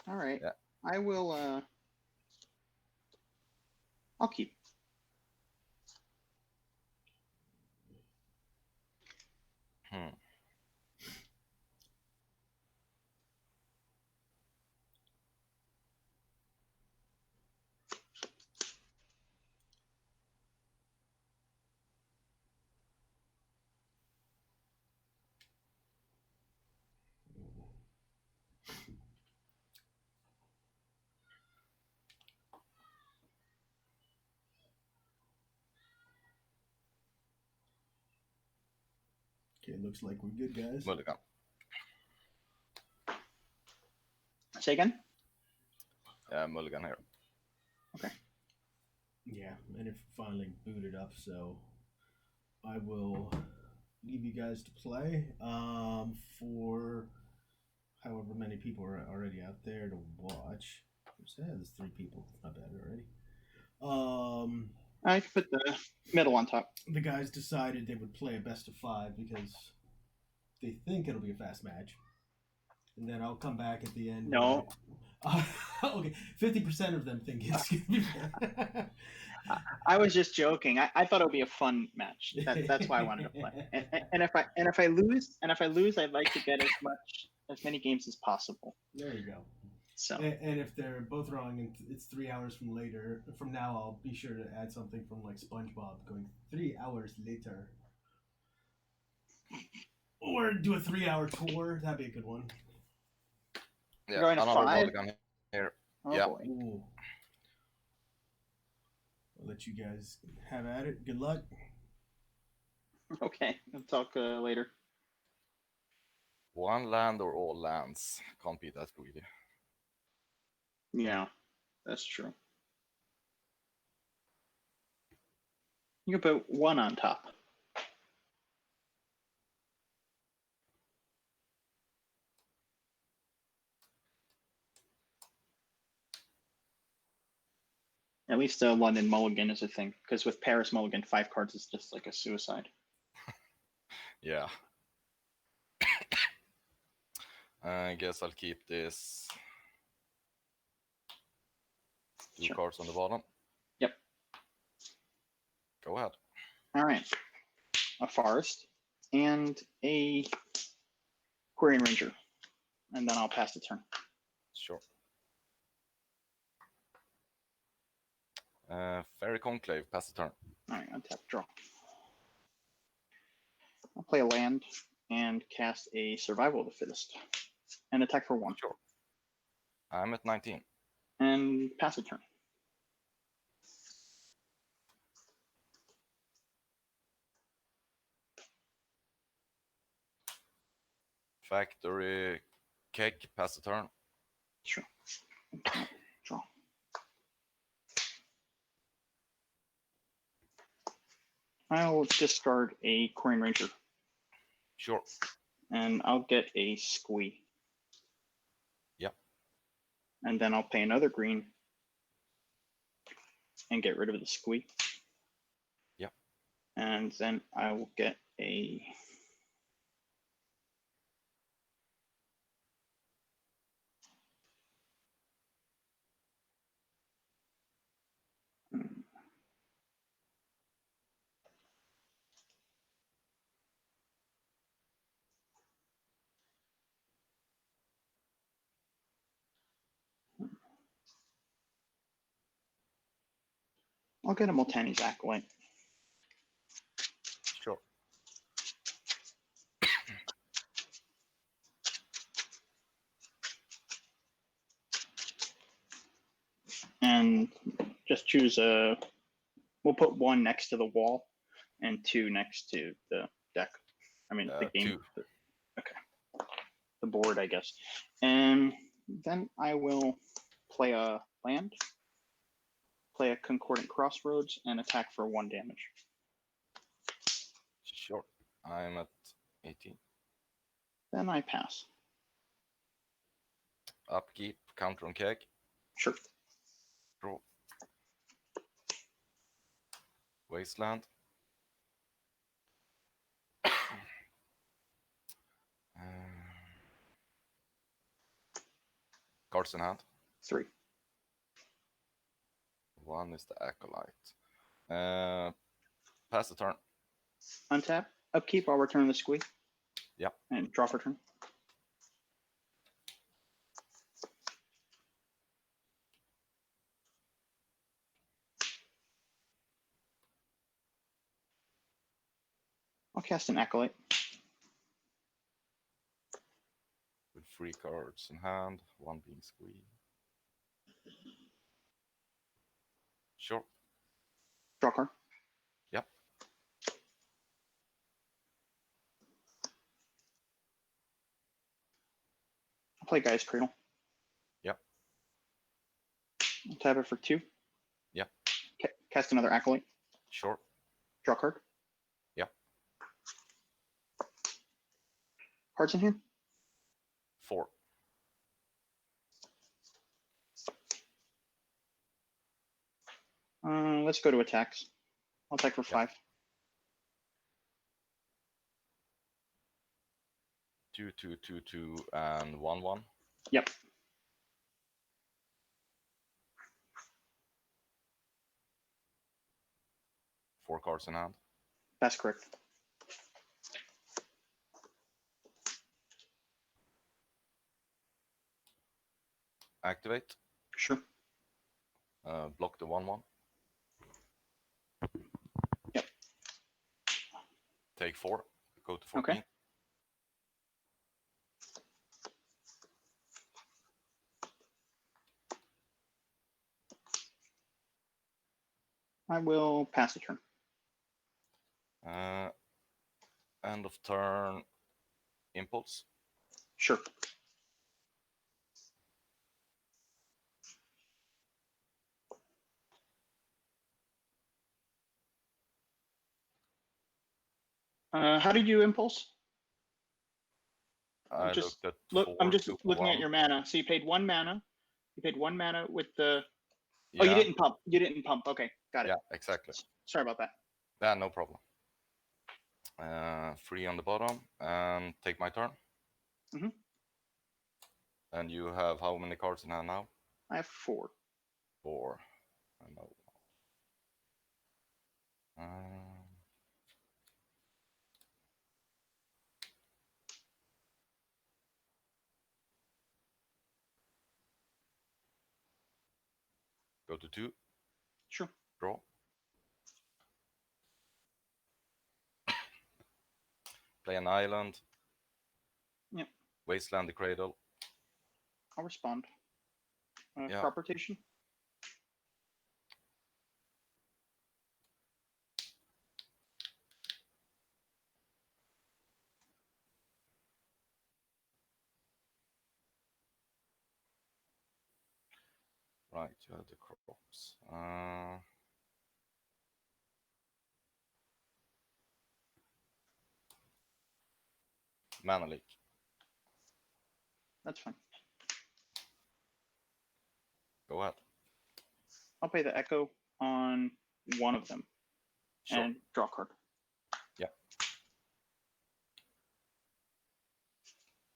All right. Yeah. I will. I'll keep. Hmm. Okay, looks like we're good, guys. Mulligan. Say again. Yeah, mulligan here. Okay. Yeah, and it finally booted up, so I will leave you guys to play. For however many people are already out there to watch. There's 3 people. It's not bad already. Um, I can put the middle on top. the guys decided they would play a best of 5 because they think it'll be a fast match, and then I'll come back at the end. No, Okay, 50% of them think it's gonna be fast. I was just joking. I thought it would be a fun match. That's why I wanted to play. And if I lose, I'd like to get as many games as possible. There you go. So And if they're both wrong, and it's 3 hours from now, I'll be sure to add something from like SpongeBob going 3 hours later, or do a 3 hour tour. That'd be a good one. we're Yeah, going to another five. mulligan here. Oh Yeah. boy. Ooh. I'll let you guys have at it. Good luck. Okay. We'll talk later. One land or all lands. Can't be that greedy. Yeah, that's true. You can put one on top. At least London Mulligan is a thing, because with Paris Mulligan, 5 cards is just like a suicide. Yeah. I guess I'll keep this. 2 Sure. cards on the bottom. Yep. Go ahead. All right. A forest and a Quarian Ranger, and then I'll pass the turn. Sure. Fairy Conclave, pass the turn. All right, untap, draw. I'll play a land and cast a Survival of the Fittest and attack for 1. Sure. I'm at 19. And pass the turn. Factory Keg, pass the turn. Sure. Draw. I'll discard a Quarian Ranger. Sure. And I'll get a Squee. Yep. And then I'll pay another green and get rid of the Squee. Yep. And then I will get a I'll get a Multani's Acolyte. Sure. And just choose a. We'll put 1 next to the wall and 2 next to the deck. I mean, the game. 2. Okay. The board, I guess. And then I will play a land, play a Concordant Crossroads, and attack for 1 damage. Sure. I'm at 18. Then I pass. Upkeep, counter on Keg. Sure. Draw. Wasteland. cards in hand. 3. One is the Acolyte. Pass the turn. Untap. Upkeep. I'll return the squee. Yep. And draw for turn. I'll cast an Acolyte. With 3 cards in hand, one being squeezed. Sure. Draw card. Yep. I'll play Guy's Cradle. Yep. I'll tap it for 2. Yep. Cast another Acolyte. Sure. Draw card. Yep. Cards in hand. 4. Let's go to attacks. I'll attack for 5. 2, 2, 2, 2, and 1, 1. Yep. Four cards in hand. That's correct. Activate. Sure. Block the 1, 1. Yep. Take 4. Go to 14. Okay. I will pass the turn. End of turn. Impulse. Sure. How did you impulse? I Just looked at Look, 4, I'm just 2, looking 1. at your mana. So you paid 1 mana. You paid 1 mana with the. Yeah. Oh, you didn't pump. You didn't pump. Okay, got it. Yeah, exactly. Sorry about that. Yeah, no problem. 3 on the bottom, and take my turn. Mhm. And you have how many cards in hand now? I have 4. 4. I know. Um, Go to 2. Sure. Draw. Play an island. Yep. Wasteland the Cradle. I'll respond. Yeah. Crop rotation. Right, you have the crops. Mana leak. That's fine. Go ahead. I'll pay the echo on one of them Sure. and draw a card. Yeah.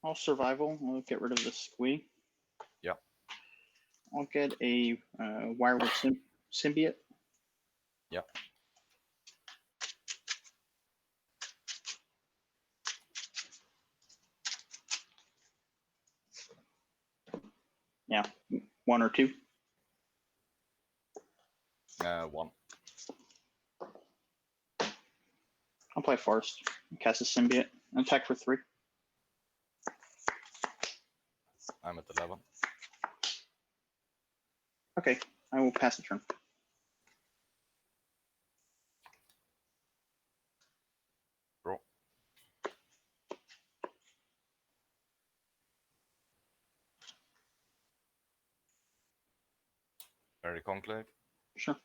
I'll survival. I'll get rid of the squee. Yeah. I'll get a wireless symbiote. Yeah. Yeah, 1 or 2. 1. I'll play Forest. Cast a symbiote. Attack for 3. I'm at 11. Okay, I will pass the turn. Draw. Very Conclave. Sure.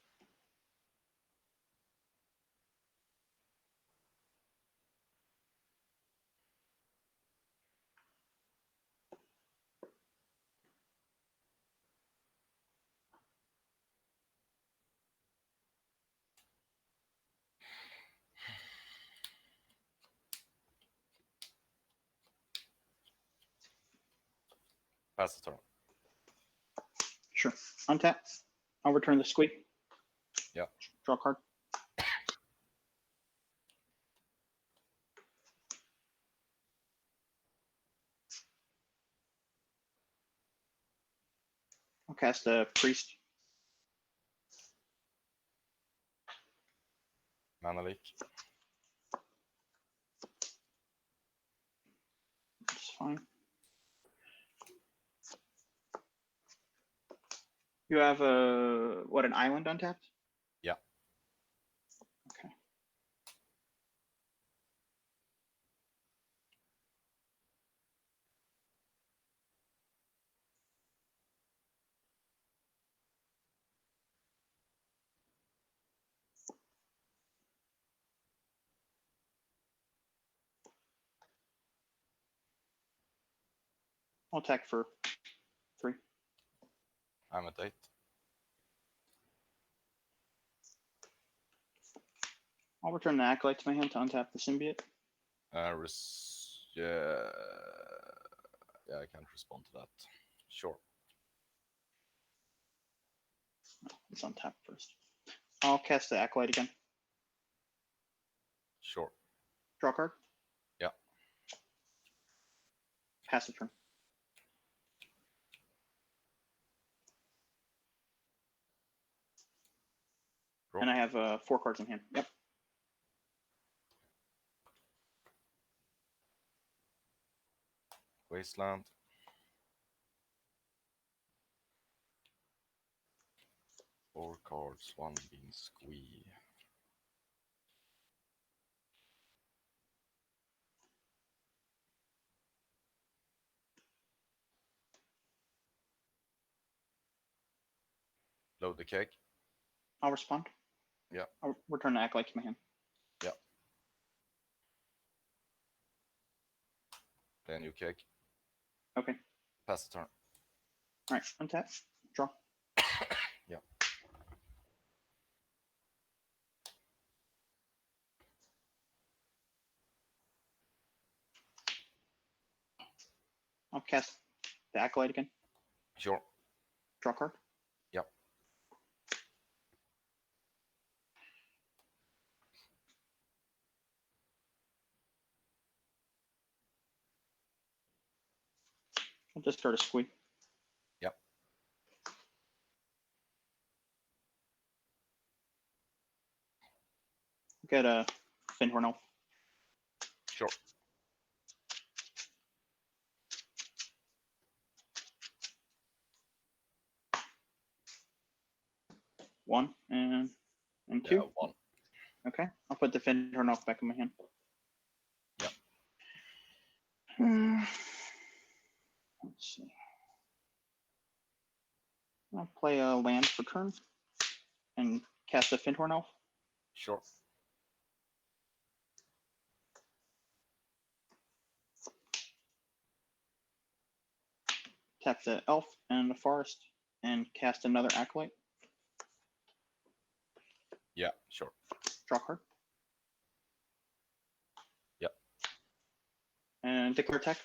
Pass the turn. Sure. Untap. I'll return the squeak. Yeah. Draw a card. I'll cast a priest. Mana leak. That's fine. You have an island untapped? Yeah. Okay. I'll attack for 3. I'm at 8. I'll return the Acolyte to my hand to untap the Symbiote. Yeah, I can't respond to that. Sure. It's untapped first. I'll cast the Acolyte again. Sure. Draw a card. Yeah. Pass the turn. Draw. And I have 4 cards in hand. Yep. Wasteland. Four cards, one being squee. Load the keg. I'll respond. Yeah. I'll return the Acolyte to my hand. Yeah. Then you keg. Okay. Pass the turn. All right. Untap. Draw. Yeah. I'll cast the Acolyte again. Sure. Draw a card. Yep. I'll just start a squeak. Yep. Get a Finhorn Elf. Sure. One and 2. Yeah, 1. Okay. I'll put the Finhorn Elf back in my hand. Yep. Let's see. I'll play a land for turn and cast a Finhorn Elf. Sure. Tap the Elf and the Forest and cast another Acolyte. Yeah, sure. Draw a card. Yep. And declare attack.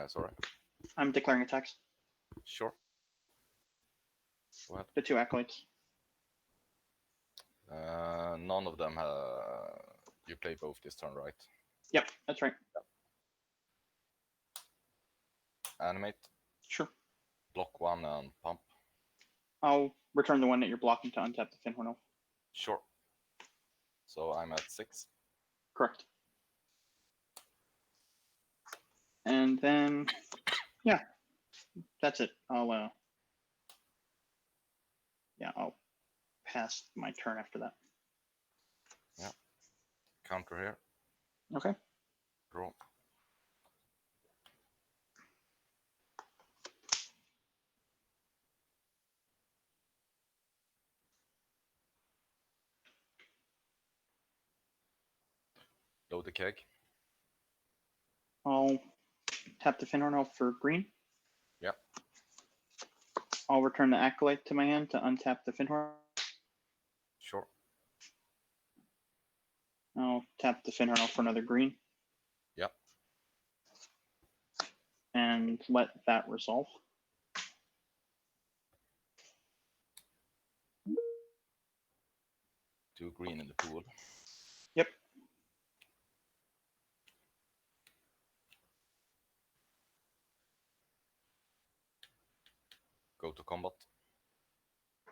Sorry. I'm declaring attacks. Sure. Go ahead. The 2 Acolytes. None of them you play both this turn, right? Yep, that's right. Animate. Sure. Block 1 and pump. I'll return the one that you're blocking to untap the Finhorn Elf. Sure. So I'm at 6. Correct. And then, yeah, that's it. I'll pass my turn after that. Yeah. Counter here. Okay. Draw. Load the keg. I'll tap the Finhorn Elf for green. Yep. I'll return the Acolyte to my hand to untap the Finhorn. Sure. I'll tap the Finhorn Elf for another green. Yep. and let that resolve. Two green in the pool. Yep. Go to combat.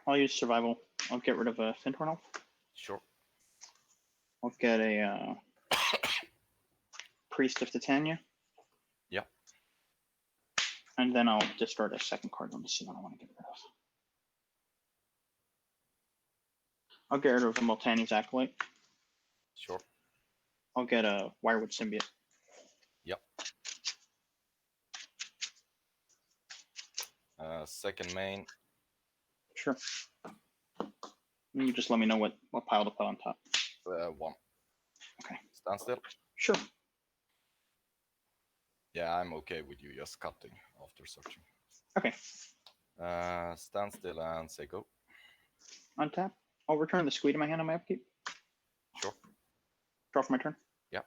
I'll use survival. I'll get rid of a Fintorn Elf. Sure. I'll get a Priest of Titania. Yeah. And then I'll discard a second card. Let me see what I want to get rid of. I'll get rid of a Multani's Acolyte. Sure. I'll get a Wirewood Symbiote. Yep. Second main. Sure. You just let me know what pile to put on top. 1. Okay. Stand still. Sure. Yeah, I'm okay with you just cutting after searching. Okay. Stand still and say go. Untap. I'll return the Squee to my hand on my upkeep. Sure. Draw for my turn. Yeah.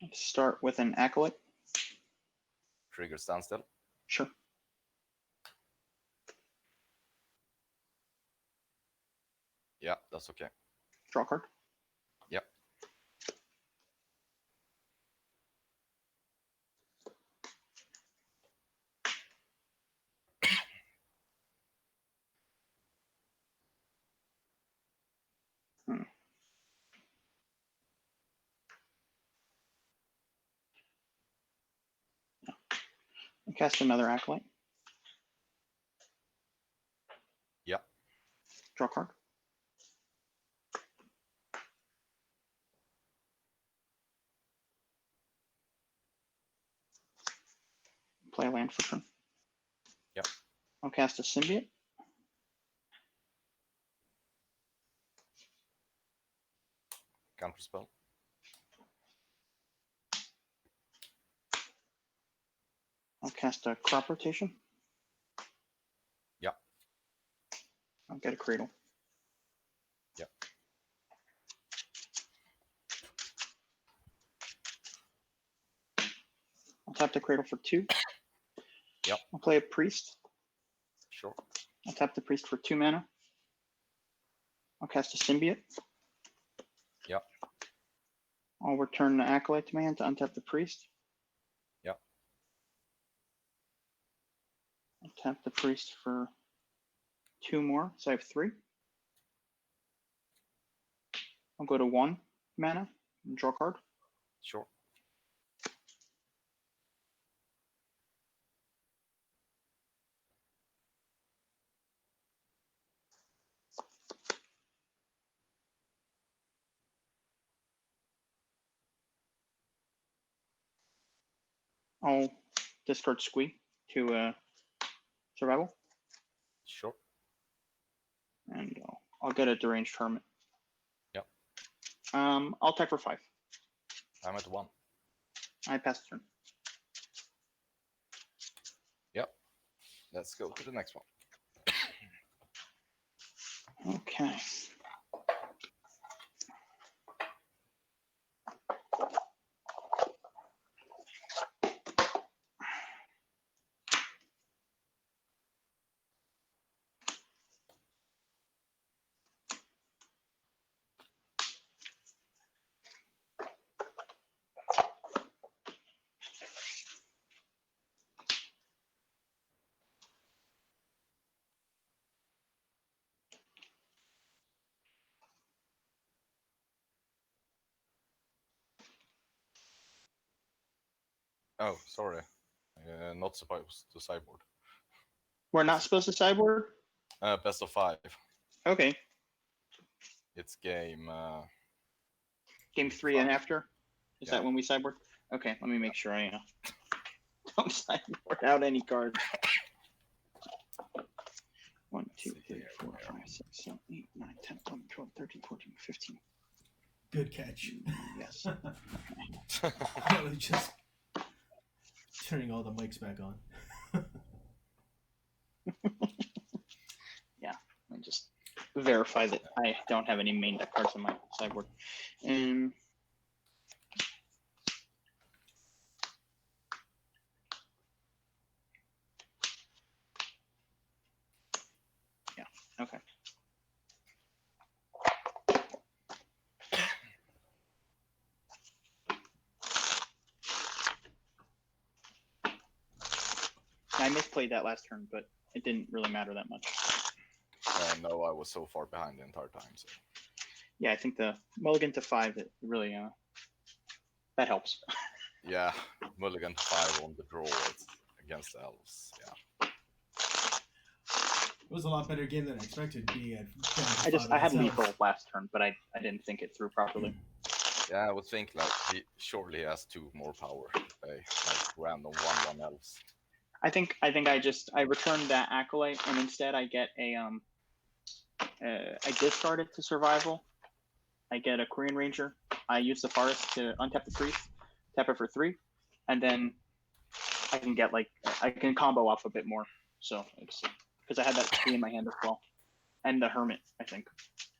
Let's start with an Acolyte. Trigger stand still. Sure. Yeah, that's okay. Draw a card. Yep. I'll cast another Acolyte. Yep. Draw a card. Play a land for turn. Yep. I'll cast a Symbiote. Counter spell. I'll cast a Crop Rotation. Yep. I'll get a Cradle. Yep. I'll tap the Cradle for 2. Yep. I'll play a Priest. Sure. I'll tap the Priest for 2 mana. I'll cast a Symbiote. Yep. I'll return the Acolyte to my hand to untap the Priest. Yep. I'll tap the Priest for 2 more, so I have 3. I'll go to 1 mana and draw a card. Sure. I'll discard Squee to survival, Sure. and I'll get a Deranged Hermit. Yep. I'll attack for 5. I'm at 1. I pass the turn. Yep. Let's go to the next one. Okay. Oh, sorry. Not supposed to sideboard. We're not supposed to sideboard? Best of 5. Okay. It's game. Game 3 and after? Is Yeah. that when we sideboard? Okay, let me make sure I don't sideboard out any cards. 1, 2, 3, 4, 5, 6, 7, 8, 9, 10, 11, 12, 13, 14, 15. Good catch. Yes. I was just turning all the mics back on. Yeah, I just verify that I don't have any main deck cards on my sideboard. And yeah, okay. I misplayed that last turn, but it didn't really matter that much. No, I was so far behind the entire time. So Yeah, I think the mulligan to 5, it really that helps. yeah, mulligan 5 on the draw against the elves. Yeah. It was a lot better game than I expected to be at. I had lethal last turn, but I didn't think it through properly. Yeah, I would think like he surely has 2 more power to play, like random 1/1 elves. I think I returned that acolyte, and instead I get a I discard it to survival. I get a Korean Ranger. I use the forest to untap the priest, tap it for 3, and then I can get I can combo off a bit more. So it's because I had that 3 in my hand as well, and the hermit, I think.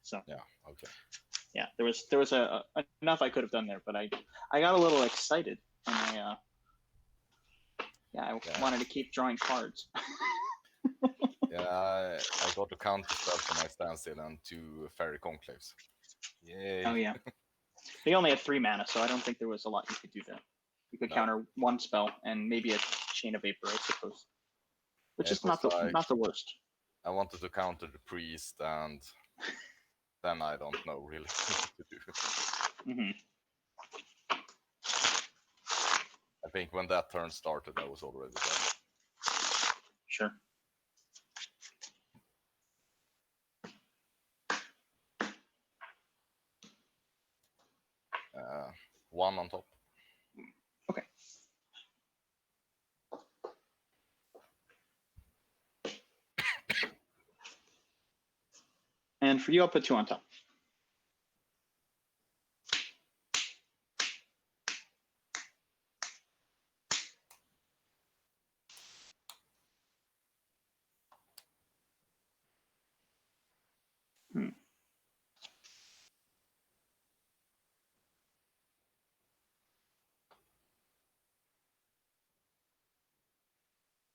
So yeah, okay. Yeah, there was enough I could have done there, but I got a little excited, and I wanted to keep drawing cards. Yeah, I got to counter spell for my standstill and 2 fairy conclaves. Yay! Oh yeah, they only had 3 mana, so I don't think there was a lot you could do there. You could counter 1 spell and maybe a chain of vapor, I suppose, which is not the worst. I wanted to counter the priest, and then I don't know really what to do. Mm-hmm. I think when that turn started, I was already dead. Sure. One on top. Okay. And for you, I'll put 2 on top.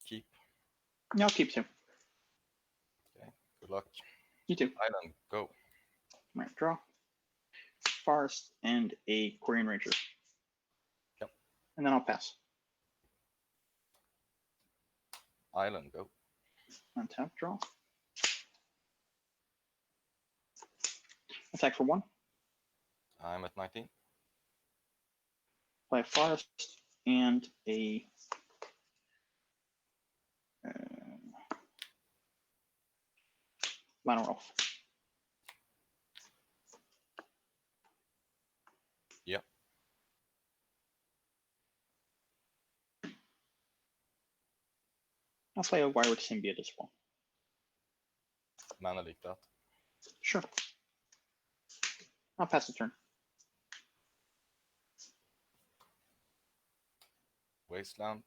Keep. Yeah, I'll keep 2. Okay. Good luck. You too. Island, go. Right, draw. Forest and a Korean Ranger. Yep. And then I'll pass. Island, go. Untap, draw. Attack for 1. I'm at 19. Play a forest and a Lana Rolf. Yep. I'll play a Wireward Symbiote as well. Mana leak that. Sure. I'll pass the turn. Wasteland.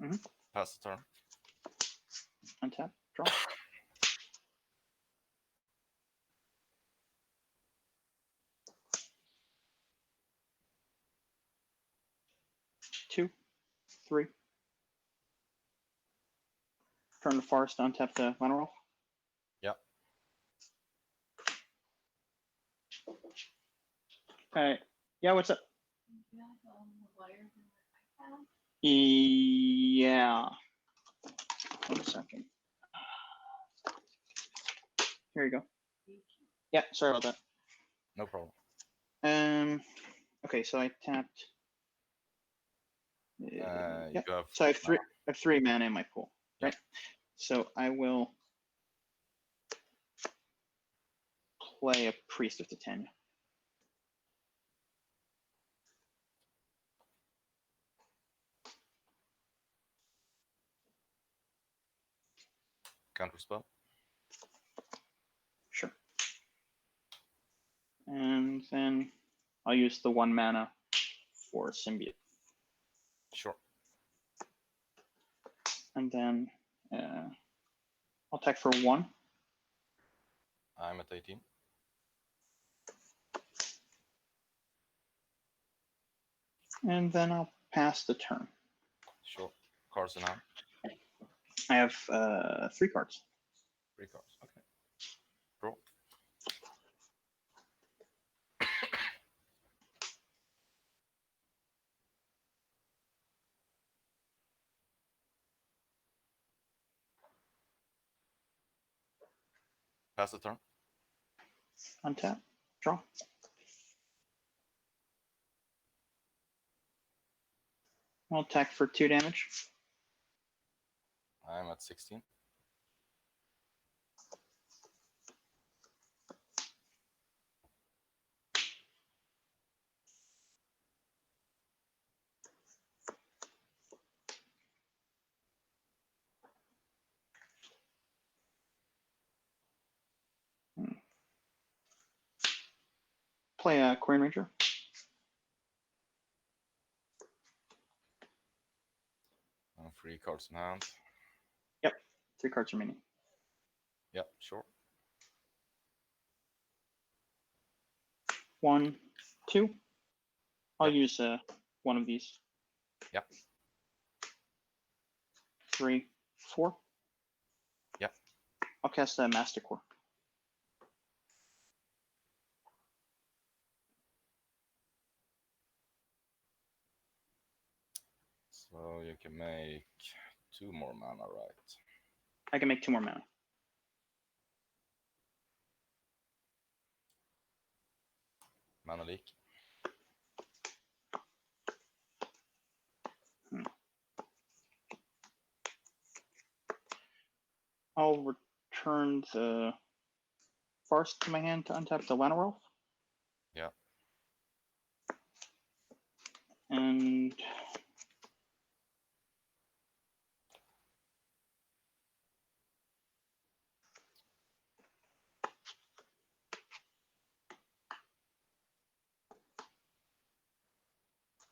Mm-hmm. Pass the turn. Untap, draw. Two, 3. Turn the forest, untap the Lana Rolf. Yep. Okay. Yeah, what's up? Yeah. 1 second. Here you go. Yeah, sorry about that. No problem. Okay, so I tapped. You Yep. have So I have 3 mana in my pool, right? Yep. So I will play a Priest of Titania. counter spell. Sure. And then I'll use the 1 mana for Symbiote. Sure. And then I'll attack for 1. I'm at 18. And then I'll pass the turn. Sure. Cards in hand. I have 3 cards. 3 cards. Okay. Draw. Pass the turn. Untap. Draw. I'll attack for 2 damage. I'm at 16. Play a Coin Ranger. And 3 cards in hand. 3 cards remaining. Yep, sure. 1, 2. I'll Yep. use one of these. Yep. 3, 4. Yep. I'll cast a Masticore. So you can make 2 more mana, right? I can make 2 more mana. Mana leak. I'll return the Forest to my hand to untap the Llanowar. Yeah. And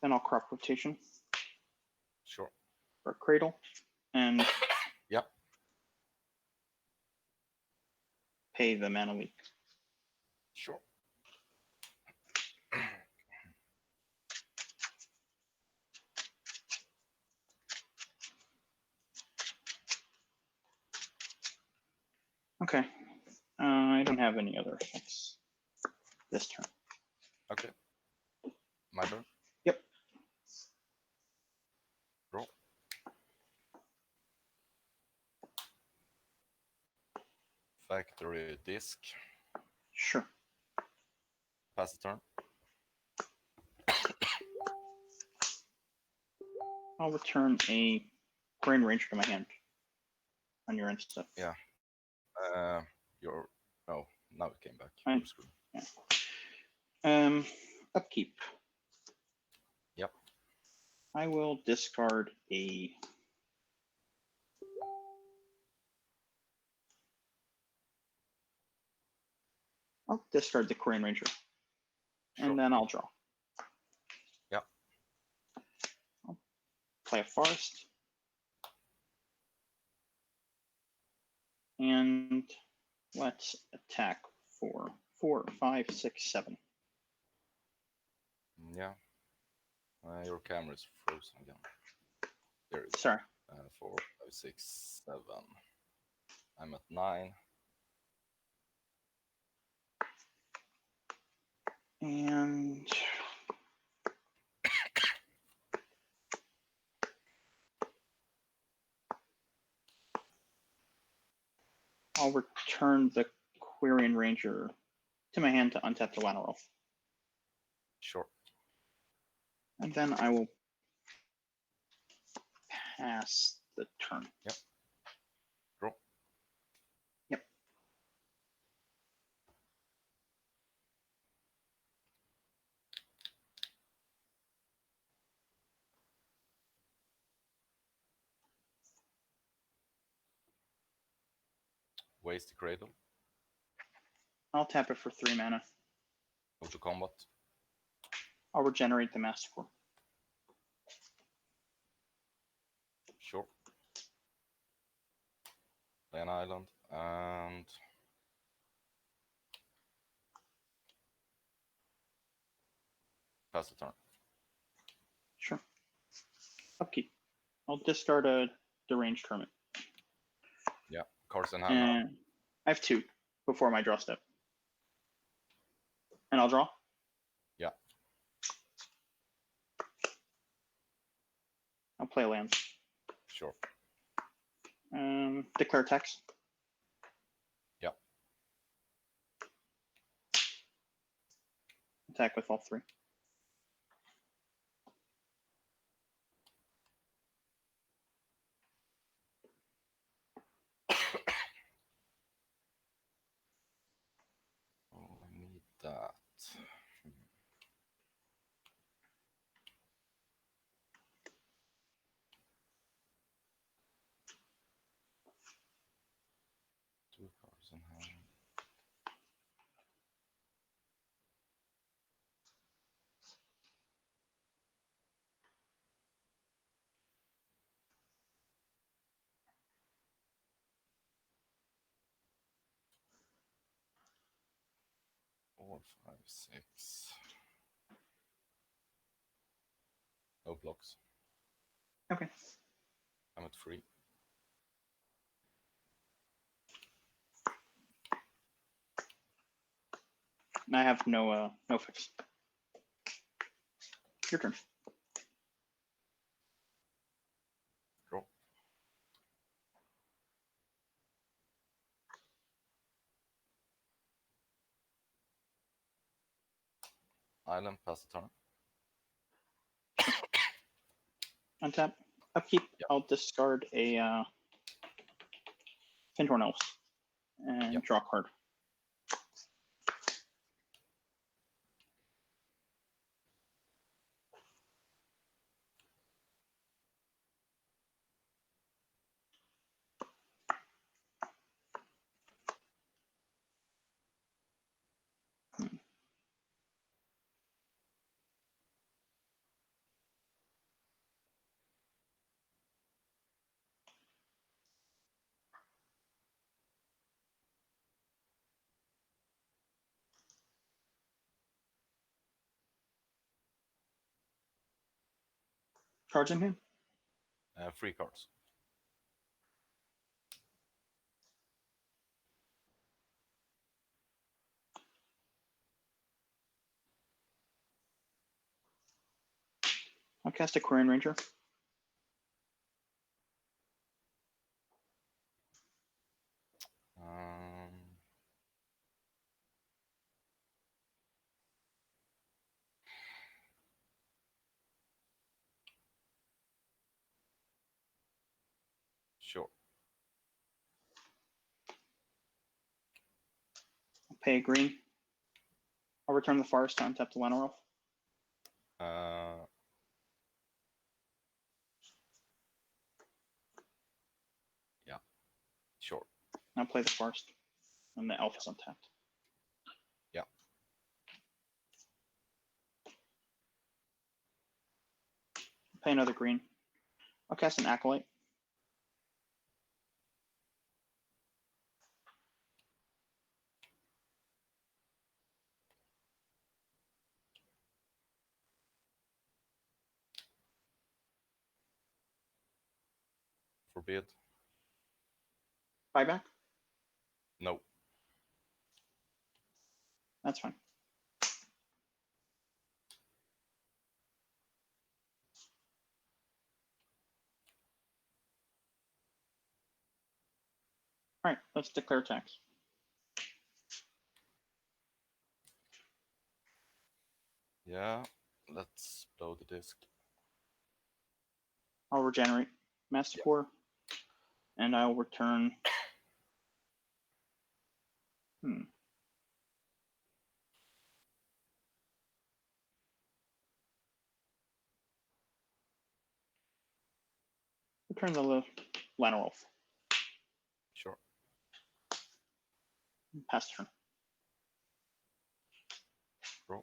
then I'll crop rotation Sure. for Cradle and Yep. pay the mana leak. Sure. Okay. I don't have any other effects this turn. Okay. My turn. Yep. Draw. Factory disc. Sure. Pass the turn. I'll return a Grand Ranger to my hand on your end stuff. Yeah. Your oh, now it came back. Fine. Your screen. Upkeep. Yep. I will discard a I'll discard the Korean Ranger. Sure. And then I'll draw. Yep. I'll play a Forest. And let's attack for 4, 5, 6, 7. Yeah. Your camera is frozen again. There it is. Sorry. 4, 5, 6, 7. I'm at 9. And I'll return the Quirion Ranger to my hand to untap the Llanowar. Sure. And then I will pass the turn. Yep. Draw. Yep. Waste the cradle. I'll tap it for 3 mana. Go to combat. I'll regenerate the Masticore. Sure. Play an island and pass the turn. Sure. Upkeep. I'll discard a deranged hermit. Yeah, cards in hand now. And I have 2 before my draw step. And I'll draw? Yeah. I'll play lands. Sure. Declare tax. Yeah. Attack with all 3. Oh, I need that. 2 cards in hand. Four, 5, 6. No blocks. Okay. I'm at 3. I have no fix. Your turn. Draw. Island, pass the turn. Untap. Upkeep. Yep. I'll discard a Finhorn Elves and Yep. draw a card. Charging him. 3 cards. I'll cast a Quarian Ranger. Sure. I'll pay a green. I'll return the forest to untap the Llanowar Elf. Yeah. Sure. I'll play the forest. And the elf is untapped. Yeah. Pay another green. I'll cast an Acolyte. Forbid. Buyback? No. That's fine. All right, let's declare tax. Yeah. Let's blow the disc. I'll regenerate Masticore, and I'll return. Return the Llanowar Elf. Sure. Pass turn. Draw.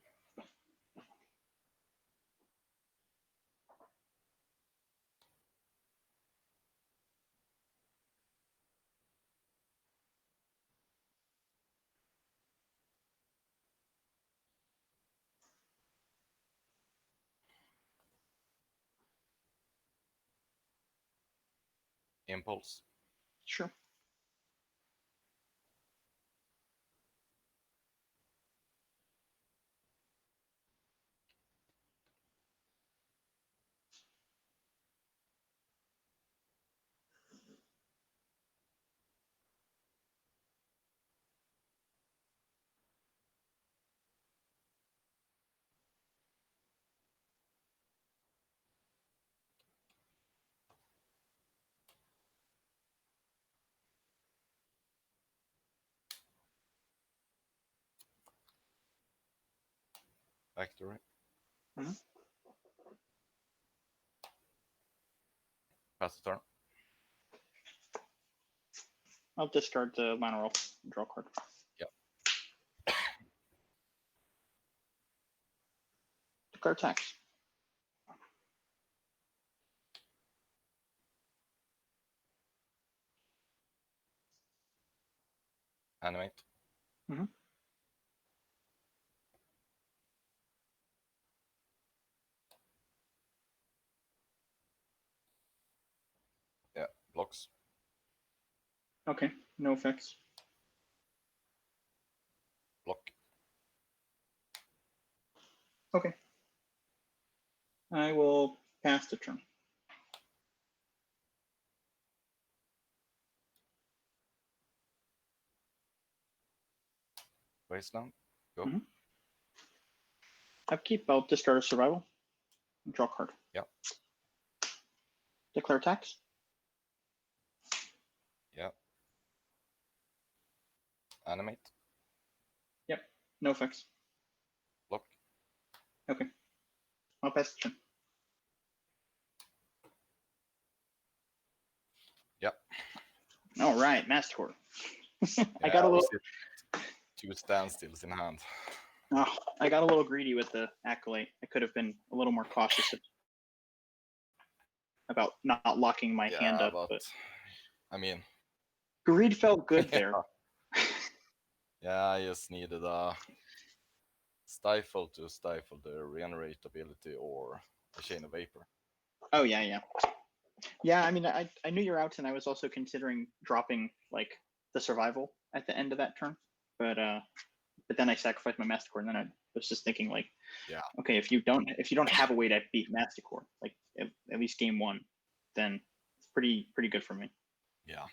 Impulse. Sure. Factory. Mhm. Pass the turn. I'll discard the minor roll and draw a card. Yep. Declare attacks. Animate. Mhm. Yeah, blocks. Okay, no effects. Block. Okay. I will pass the turn. Wasteland. Go. Mhm. Upkeep, I'll discard a survival. Draw a card. Yep. Declare attacks. Yeah. Animate. Yep, no effects. Block. Okay. I'll pass the turn. Yep. All right, Mastercore. I Yeah, got a little. sit 2 standstills in hand. Oh, I got a little greedy with the acolyte. I could have been a little more cautious about not locking my hand Yeah, up, but I mean, greed felt good Yeah. there. yeah, I just needed a stifle to stifle the regenerate ability or a chain of vapor. Oh yeah. Yeah, I mean, I knew you're out, and I was also considering dropping like the survival at the end of that turn, but then I sacrificed my Mastercore, and then I was just thinking like, Yeah. okay, if you don't have a way to beat Mastercore, like at least game one, then it's pretty good for me. Yeah.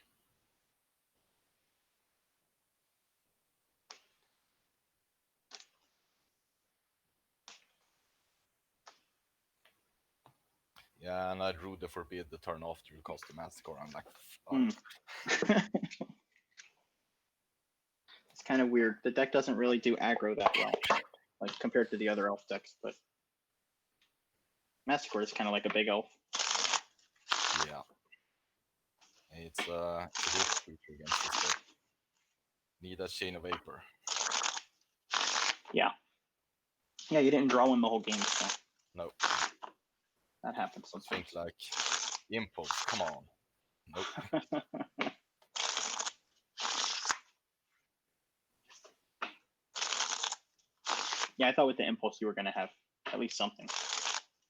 Yeah, and I drew the forbid the turn after you cast the Massacre. I'm like, fuck. It's kind of weird. The deck doesn't really do aggro that well, like compared to the other elf decks, but Massacre is kind of like a big elf. Yeah. It's a good creature against this deck. Need a chain of vapor. Yeah, you didn't draw one the whole game, so No. that happens I sometimes. think like impulse. Come on. Nope. Yeah, I thought with the impulse you were gonna have at least something.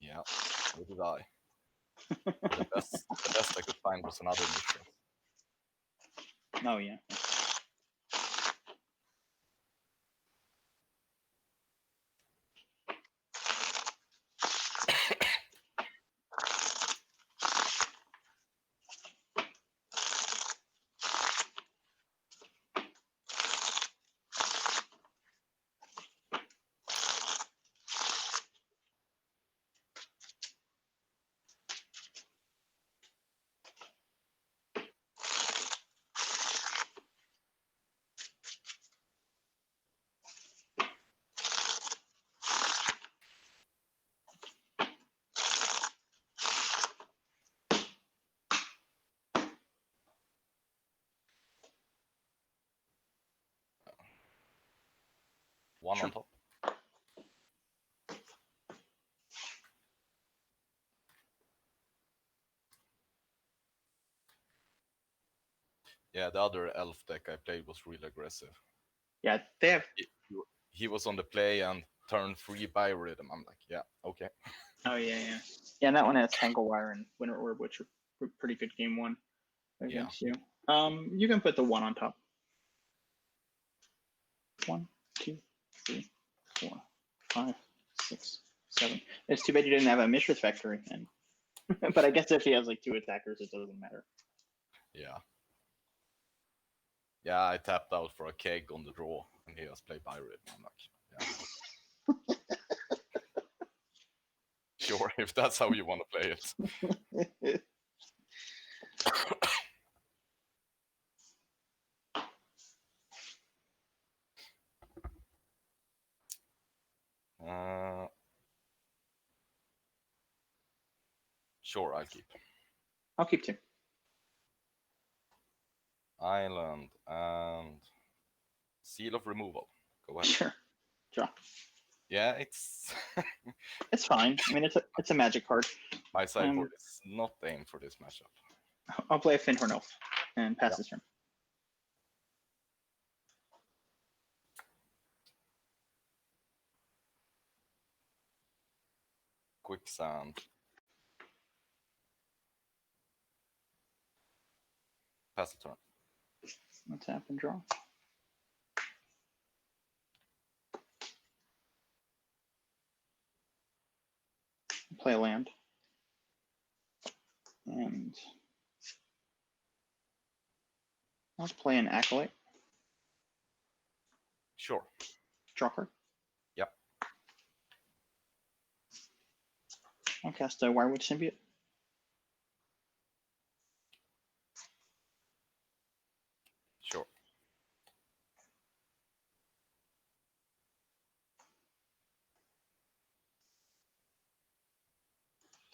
Yeah. So did I. the best I could find was another mission. Oh yeah. One Sure. on top. Yeah, the other elf deck I played was really aggressive. Yeah, they have. He was on the play and turn 3 biorhythm. I'm like, yeah, okay. Oh yeah. And that one has Tanglewire and Winter Orb, which are pretty good game one. against you. You can put the 1 on top. 1, 2, 3, 4, 5, 6, 7. It's too bad you didn't have a Mishra's Factory, and but I guess if he has like 2 attackers, it doesn't matter. Yeah. Yeah, I tapped out for a keg on the draw, and he has played Pirate. I'm like, yeah. Sure, if that's how you want to play it. Sure, I'll keep. I'll keep 2. Island and Seal of Removal. Go ahead. Sure. Draw. Yeah, it's It's fine. I mean, it's a magic card. my sideboard is not aimed for this matchup. I'll play a Finhorn Elf and pass this turn. Quicksand. Pass the turn. Let's tap and draw. Play a land. And let's play an Acolyte. Sure. Draw card. Yep. I'll cast a Wirewood Symbiote. Sure.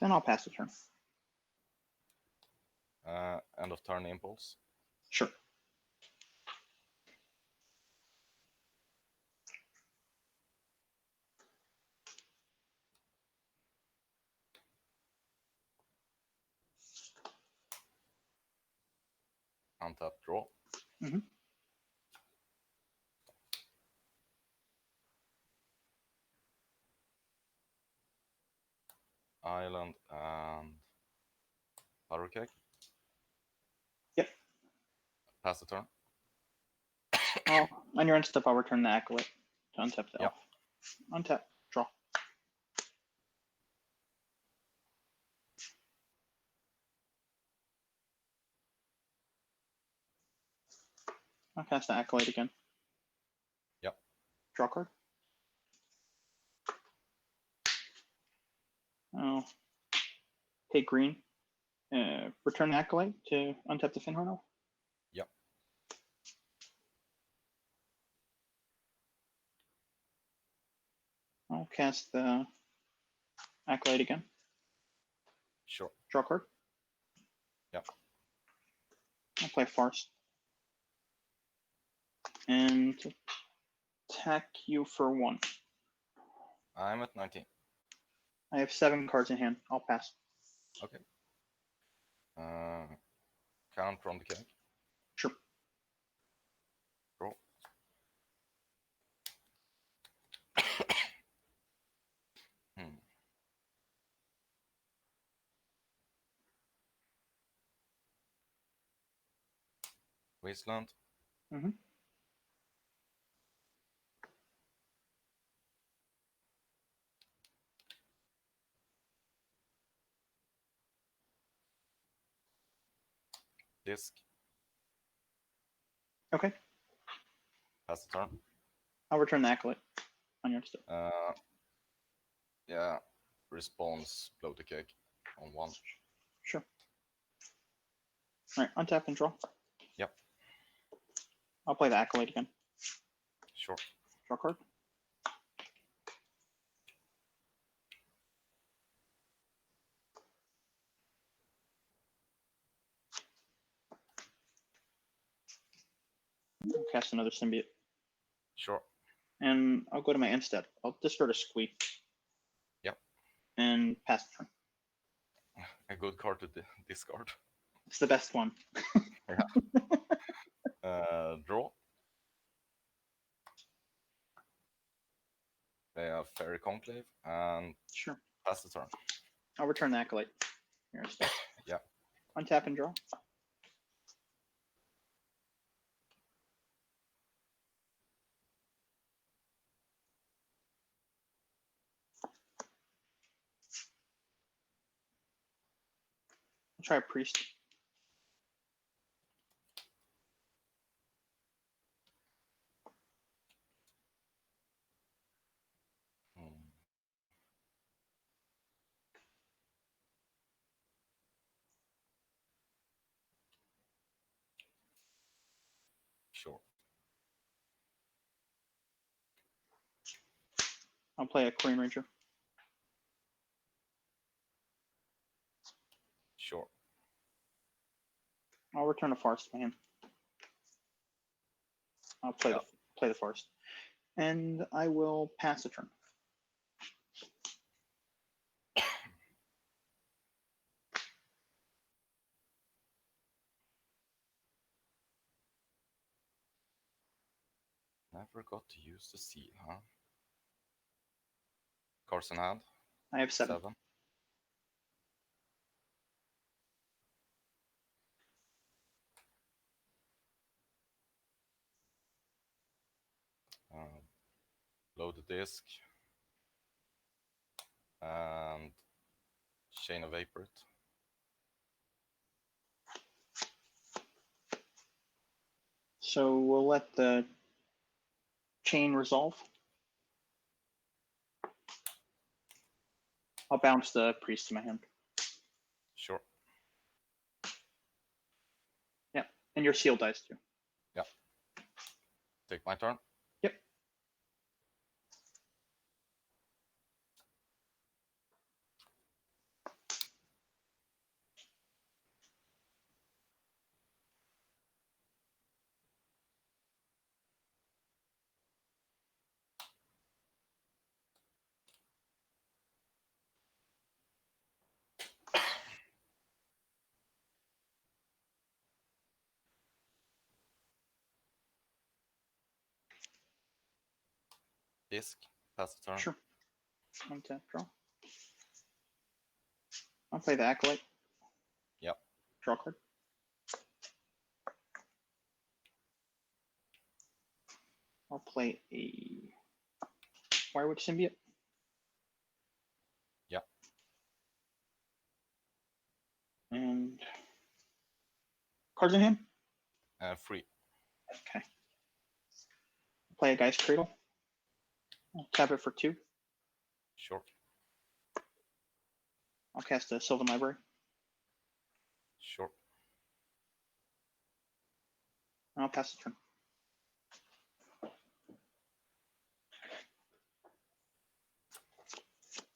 Then I'll pass the turn. End of turn impulse. Sure. Untap, draw. Mm-hmm. Island and Powder Cake. Yep. Pass the turn. Oh, on your end step, I'll return the Acolyte to untap the elf. Untap, draw. I'll cast the Acolyte again. Yep. Draw card. Oh. Take green. Return the Acolyte to untap the Finhorn Elf. Yep. I'll cast the Acolyte again. Sure. Draw card. Yep. I'll play Farce. And attack you for 1. I'm at 19. I have 7 cards in hand. I'll pass. Okay. Count from the cake. Sure. Draw. Wasteland. Mm-hmm. Disc. Okay. Pass the turn. I'll return the Acolyte on your step. Yeah. Response, blow the cake on 1. Sure. All right, untap and draw. Yep. I'll play the Acolyte again. Sure. Draw card. I'll cast another Symbiote. Sure. And I'll go to my end step. I'll discard a Squeak. Yep. And pass the turn. A good card to discard. It's the best one. Draw. They have Fairy Conclave and Sure. pass the turn. I'll return the Acolyte. Your step. Yeah. Untap and draw. try a priest. Hmm. Sure. I'll play a Queen Ranger. Sure. I'll return a forest to my hand. I'll play the forest, and I will pass a turn. Never got to use the seal, huh? Cards in hand. I have 7. 7. Load the disc and chain of vapor it. So we'll let the chain resolve. I'll bounce the priest to my hand. Sure. Yeah, and your seal dies too. Yeah. Take my turn. Yep. Disc. Pass the turn. Sure. Untap, draw. I'll play the Acolyte. Yep. Draw a card. I'll play a Wirewood Symbiote. Yep. And cards in hand. Free. Okay. Play a Guy's Cradle. I'll tap it for 2. Sure. I'll cast a Sylvan Library. Sure. And I'll pass the turn.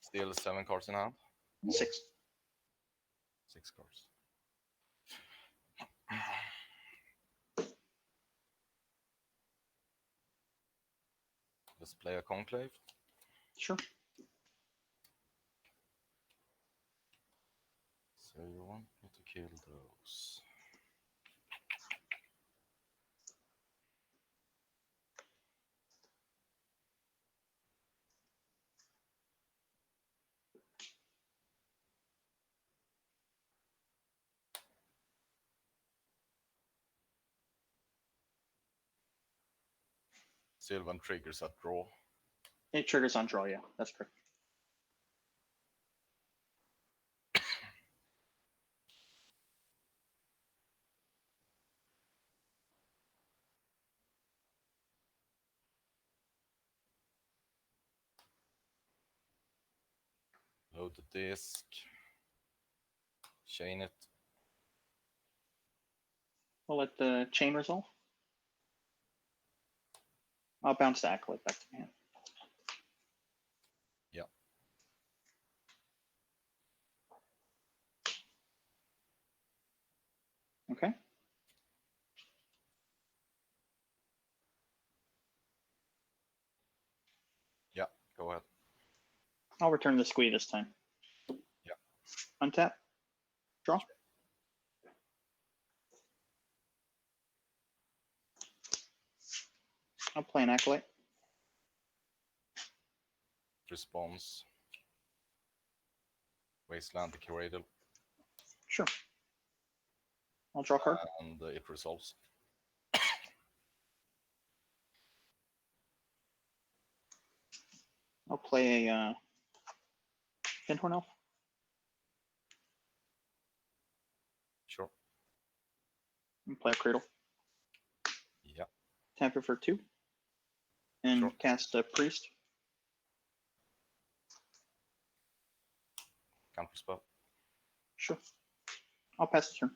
Still 7 cards in hand. 6. 6 cards. Let's play a conclave. Sure. So you want me to kill those? Sylvan triggers at draw. It triggers on draw, yeah. That's correct. Load the disc. Chain it. We'll let the chain resolve. I'll bounce the Acolyte back to my hand. Yeah. Okay. Yeah, go ahead. I'll return the squee this time. Yeah. Untap. Draw. I'll play an Acolyte. Response. Wasteland the Cradle. Sure. I'll draw a card. And it resolves. I'll play a Finhorn Elf. And play a Cradle. Yeah. Tap it for 2. And Sure. cast a Priest. Counter spell. Sure. I'll pass the turn.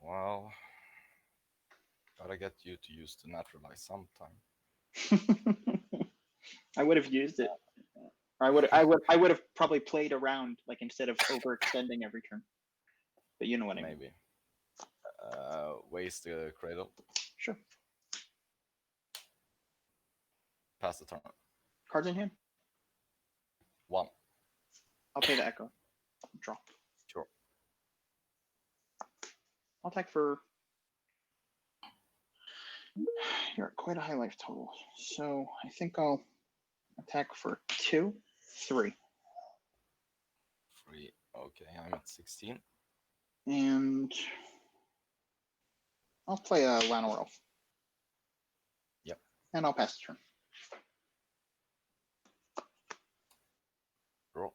Well, gotta get you to use the naturalize sometime. I would have used it. Or I would have probably played around, like, instead of overextending every turn. But you know what I mean. Maybe. Waste the cradle. Sure. Pass the turn. Cards in hand. 1. I'll pay the Echo. Draw. Sure. I'll attack for. You're at quite a high life total. So I think I'll attack for 2, 3. 3. Okay, I'm at 16. And I'll play a Llanowar Elf. Yep. And I'll pass the turn. Draw.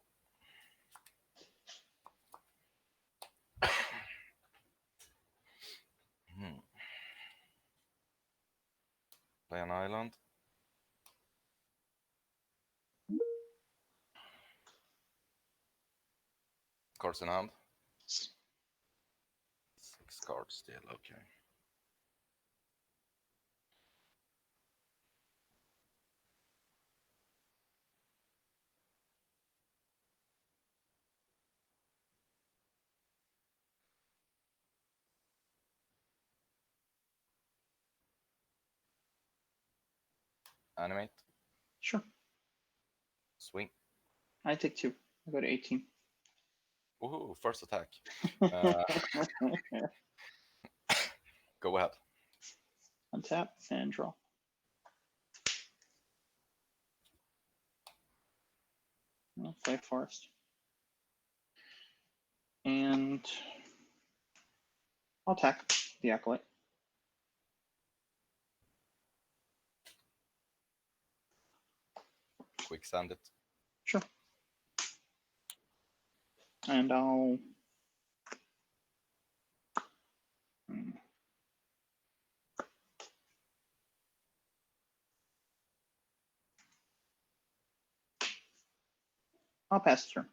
Play an island. Cards in hand. 6 cards still, okay. Animate. Sure. Swing. I take 2. I go to 18. Woohoo, first attack. Go ahead. Untap and draw. I'll play Forest. And I'll attack the Acolyte. Quick sand it. Sure. And I'll. I'll pass the turn.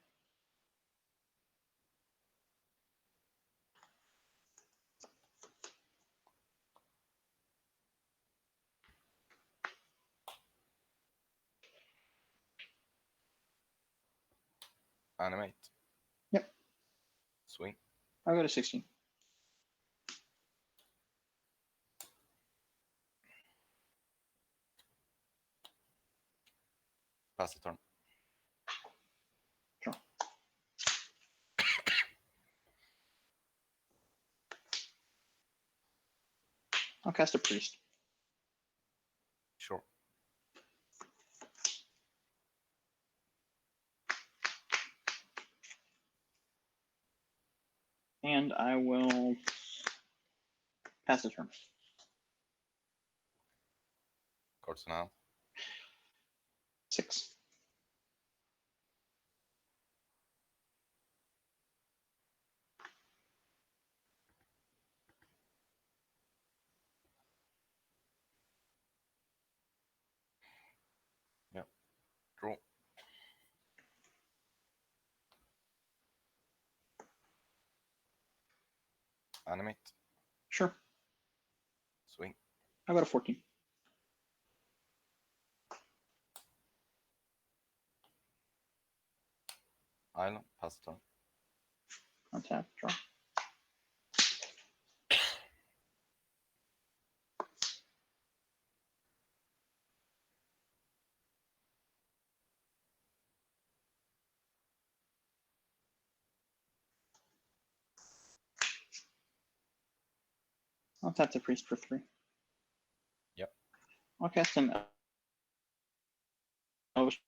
Animate. Yep. Swing. I'll go to 16. Pass the turn. Draw. I'll cast a Priest. Sure. And I will pass the turn. Cards in hand. 6. Yep. Draw. Animate. Sure. Swing. I go to 14. Island. Pass the turn. Untap, draw. I'll tap the Priest for 3. Yep. I'll cast an Elves.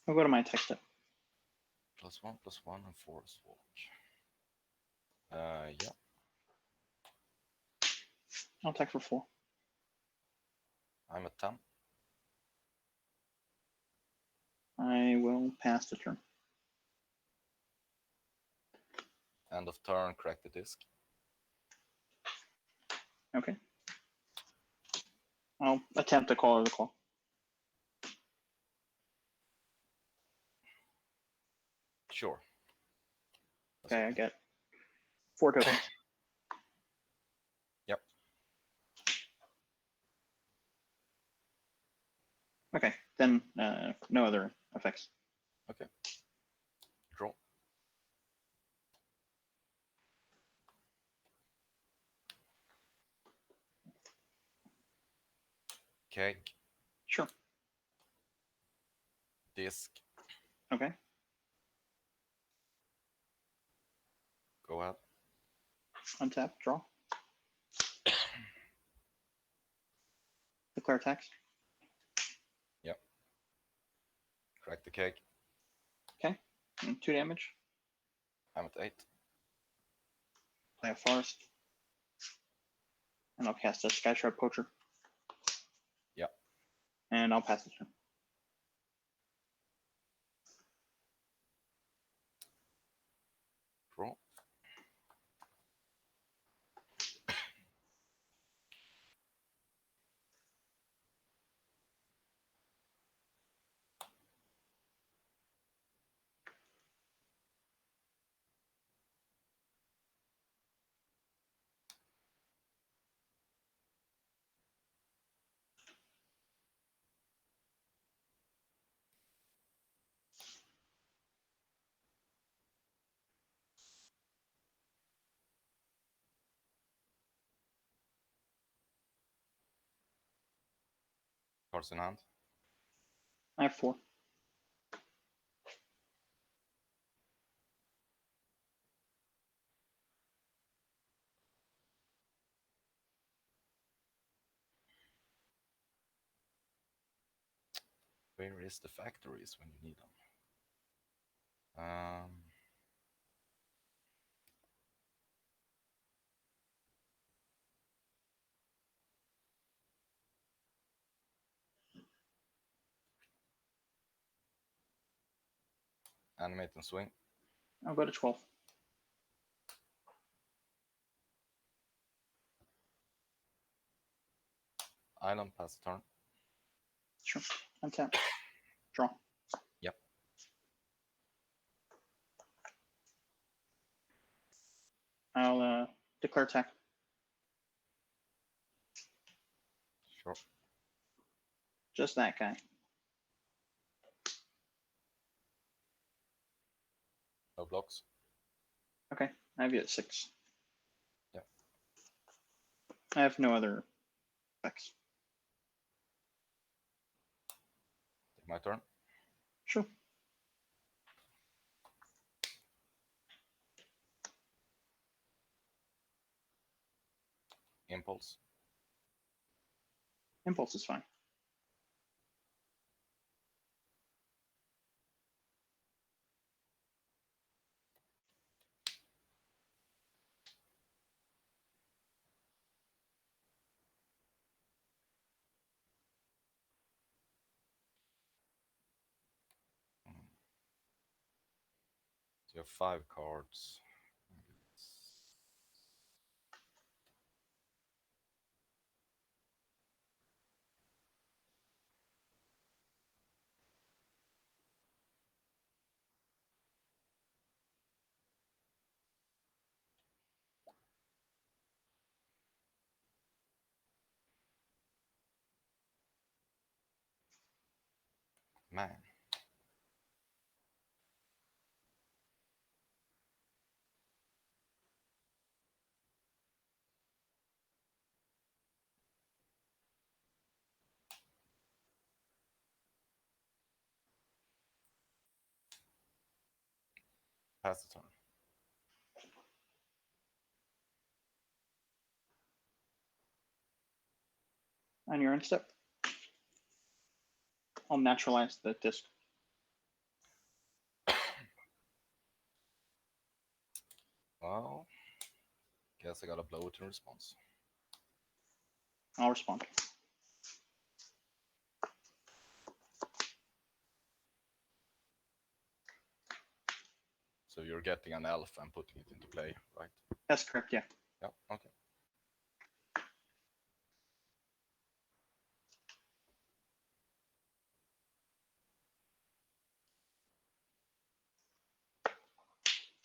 I'll go to my attack step. +1/+1 and Forest Watch. Yeah. I'll attack for 4. I'm at 10. I will pass the turn. End of turn, crack the disc. Okay. I'll attempt to call her the call. Sure. Okay, I get 4 tokens. Yep. Okay, then no other effects. Okay. Draw. Keg. Sure. Disc. Okay. Go ahead. Untap, draw. Declare attacks. Yep. Crack the keg. Okay. And 2 damage. I'm at 8. Play a forest. And I'll cast a Skyshard Poacher. Yep. And I'll pass the turn. Draw. Cards in hand. I have 4. Where is the factories when you need them? Animate and swing. I'll go to 12. Island, pass the turn. Sure. Untap. Draw. Yep. I'll declare attack. Sure. Just that guy. No blocks. Okay. I have you at 6. Yep. I have no other effects. Take my turn. Sure. Impulse. Impulse is fine. So you have 5 cards. Man. Pass the turn. On your end step, I'll naturalize the disc. Well, guess I gotta blow it in response. I'll respond. So you're getting an elf and putting it into play, right? That's correct, yeah. Yeah, okay.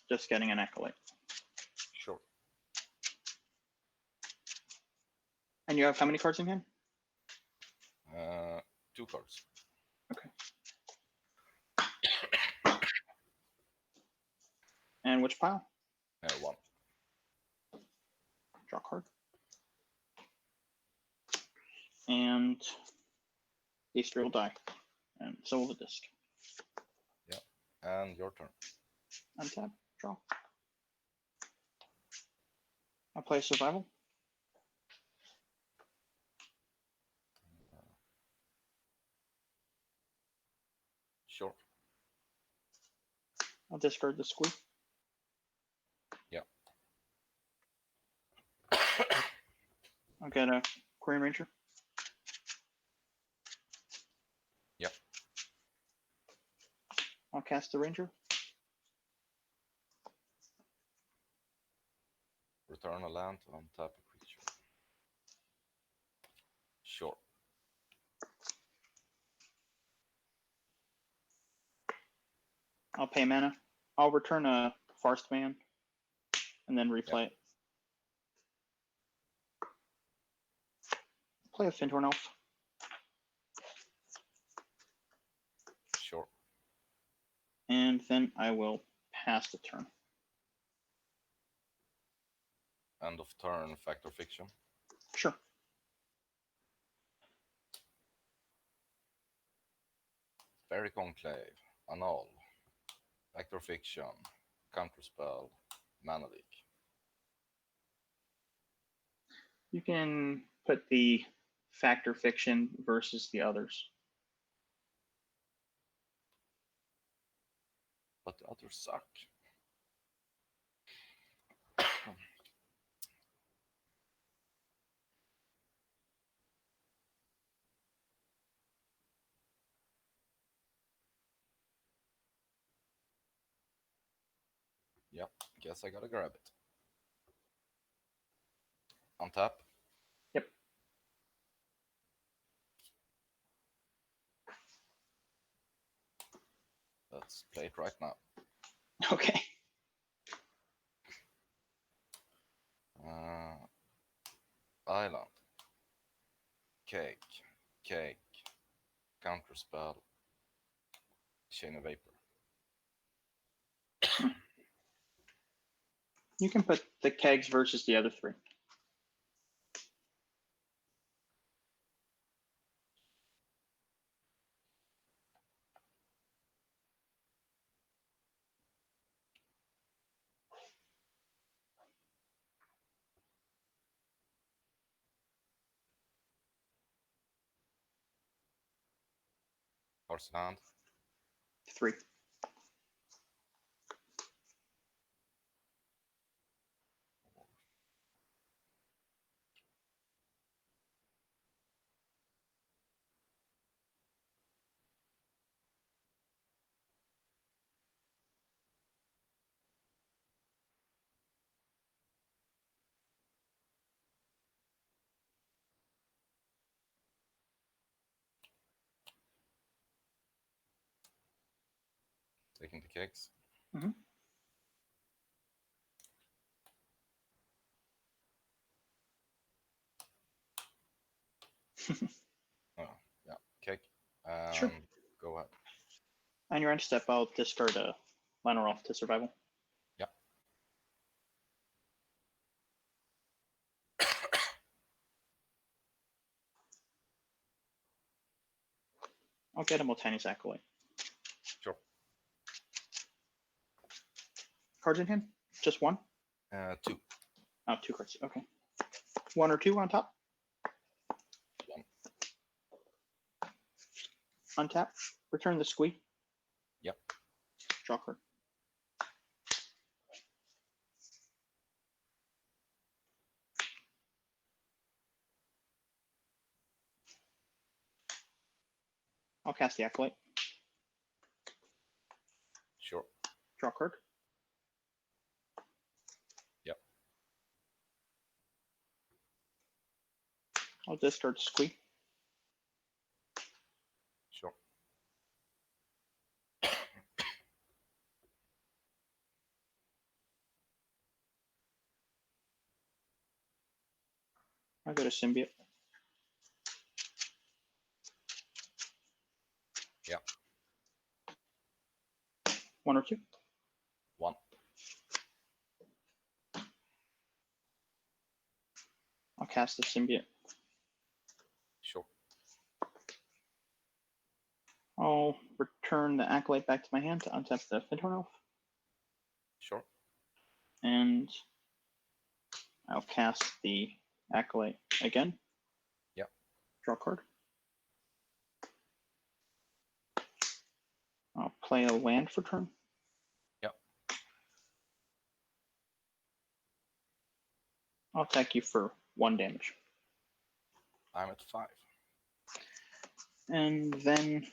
Just getting an acolyte. Sure. And you have how many cards in hand? 2 cards. Okay. And which pile? 1. Draw a card. And these 3 will die. And so will the disc. Yeah. And your turn. Untap, draw. I'll play survival. Sure. I'll discard the squeak. Yeah. I'll get a Queen Ranger. Yep. I'll cast the Ranger. Return a land to untap a creature. Sure. I'll pay mana. I'll return a Forest Man and then replay it. Play a Findhorn Elf. Sure. And then I will pass the turn. End of turn, Fact or Fiction. Sure. Fairy Conclave, Annul, Fact or Fiction, Counterspell, Mana Leak. You can put the fact or fiction versus the others. But the others suck. Yep, guess I gotta grab it. Untap. Yep. Let's play it right now. Okay. Island. Cake. Cake. Counterspell. Chain of Vapor. You can put the kegs versus the other 3. Cards in hand. 3. Taking the cakes. Mm-hmm. Oh, yeah, cake. Sure. Go ahead. On your end step, I'll discard a Llanowar Elf to survival. Yeah. I'll get a Multani's Acolyte. Sure. Cards in hand? Just 1? 2. Oh, 2 cards. Okay. 1 or 2 on top? 1. Untap. Return the squeak. Yep. Draw card. I'll cast the Acolyte. Sure. Draw a card. Yep. I'll discard Squeak. Sure. I'll go to Symbiote. Yeah. 1 or 2. 1. I'll cast the Symbiote. Sure. I'll return the Acolyte back to my hand to untap the Findhorn Elf. Sure. And I'll cast the Acolyte again. Yep. Draw a card. I'll play a land for turn. Yep. I'll attack you for 1 damage. I'm at 5. And then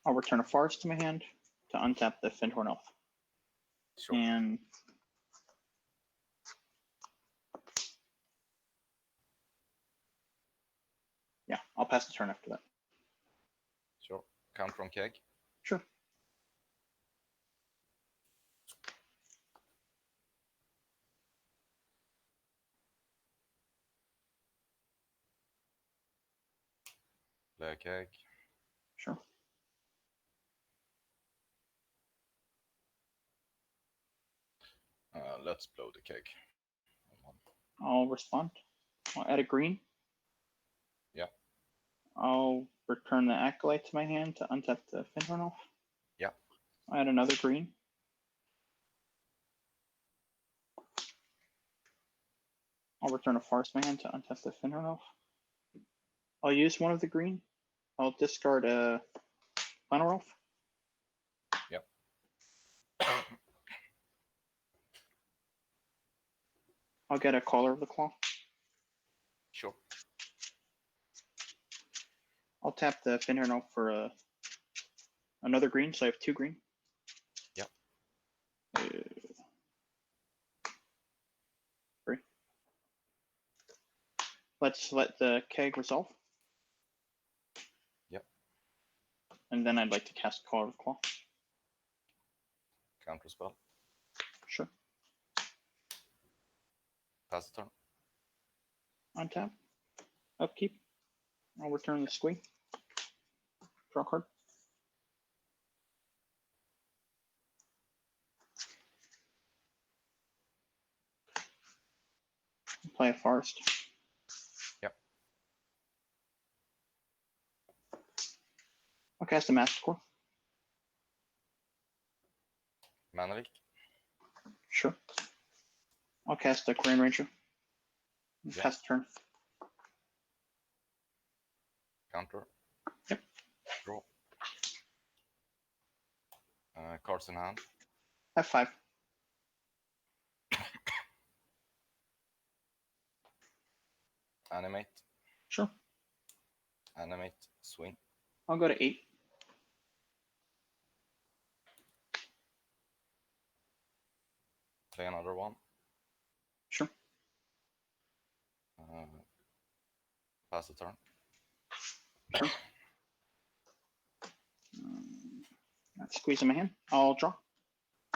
I'll return a Forest to my hand to untap the Findhorn Elf. Sure. And yeah, I'll pass the turn after that. Sure. Counter on Keg. Sure. Play a Keg. Sure. Let's blow the Keg. I'll respond. I'll add a green. Yeah. I'll return the Acolyte to my hand to untap the Findhorn Elf. Yeah. I'll add another green. I'll return a Forest to my hand to untap the Findhorn Elf. I'll use one of the green. I'll discard a Final Elf. Yep. I'll get a Caller of the Claw. Sure. I'll tap the Findhorn Elf for another green, so I have 2 green. Yep. 3. Let's let the Keg resolve. Yep. And then I'd like to cast Caller of the Claw. Counter spell. Sure. Pass the turn. Untap. Upkeep. I'll return the Squeak. Draw a card. Play a Forest. Yep. I'll cast a Mastercore. Mana leak. Sure. I'll cast a Crane Ranger. Yep. Pass the turn. Counter. Yep. Draw. Cards in hand. Have 5. Animate. Sure. Animate. Swing. I'll go to 8. Play another one. Sure. Pass the turn. Sure. Squeeze in my hand. I'll draw.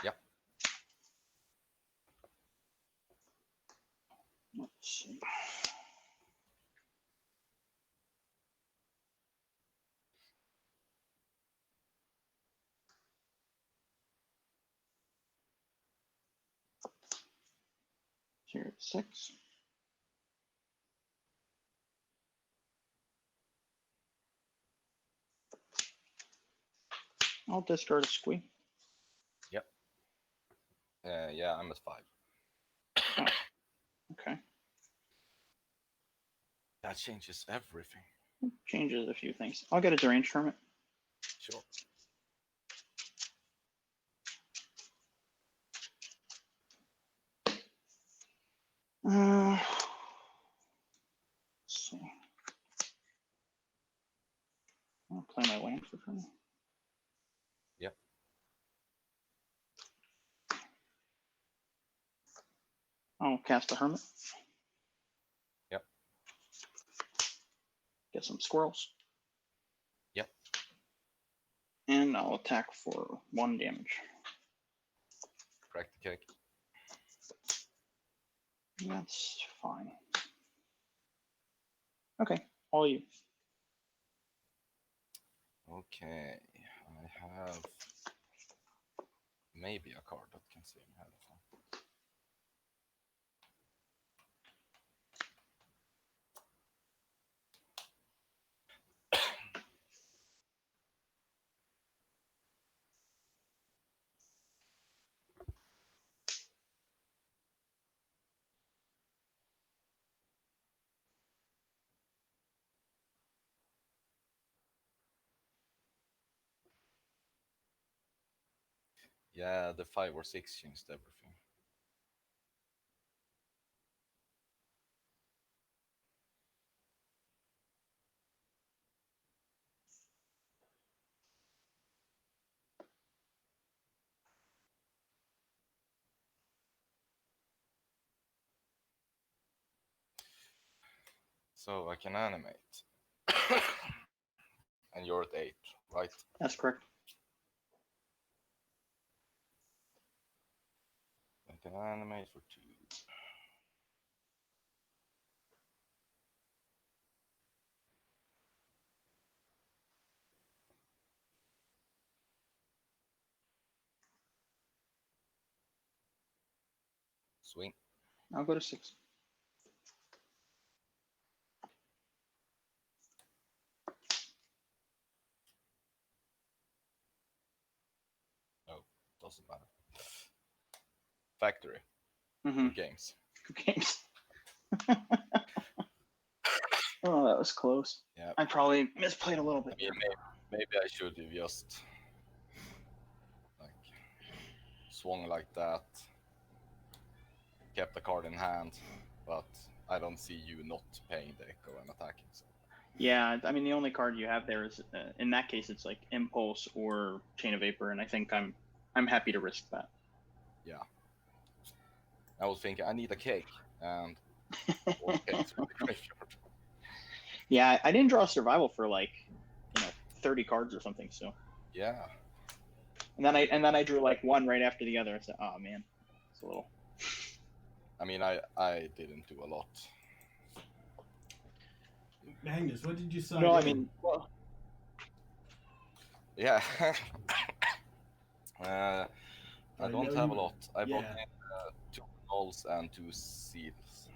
Yep. Let's see. Here it's 6. I'll discard a Squeak. Yep. Yeah, I'm at 5. Okay. That changes everything. Changes a few things. I'll get a Deranged Hermit. Sure. Let's see. for turn. Yep. I'll cast the Hermit. Yep. Get some squirrels. Yep. And I'll attack for 1 damage. Crack the cake. That's fine. Okay, all you. Okay, I have maybe a card that can save me. Yeah, the 5 or 6 changed everything. So I can animate. And you're at 8, right? That's correct. I can animate for 2. Swing. I'll go to 6. Oh, doesn't matter. Factory. Mm-hmm. Games. Good games. Oh, that was close. Yeah. I probably misplayed a little bit. I mean, maybe I should have just like swung like that, kept the card in hand, but I don't see you not paying the echo and attacking. So. Yeah, I mean the only card you have there is in that case it's like Impulse or Chain of Vapor, and I think I'm happy to risk that. Yeah. I was thinking I need a cake and 4 cakes from the graveyard. Yeah, I didn't draw survival for like 30 cards or something. So Yeah. and then I drew like one right after the other. I said, oh man, it's a little. I mean, I didn't do a lot. Magnus, what did you sign? No, I mean, well, Yeah. I don't have a lot. I brought in 2 nulls and 2 seals.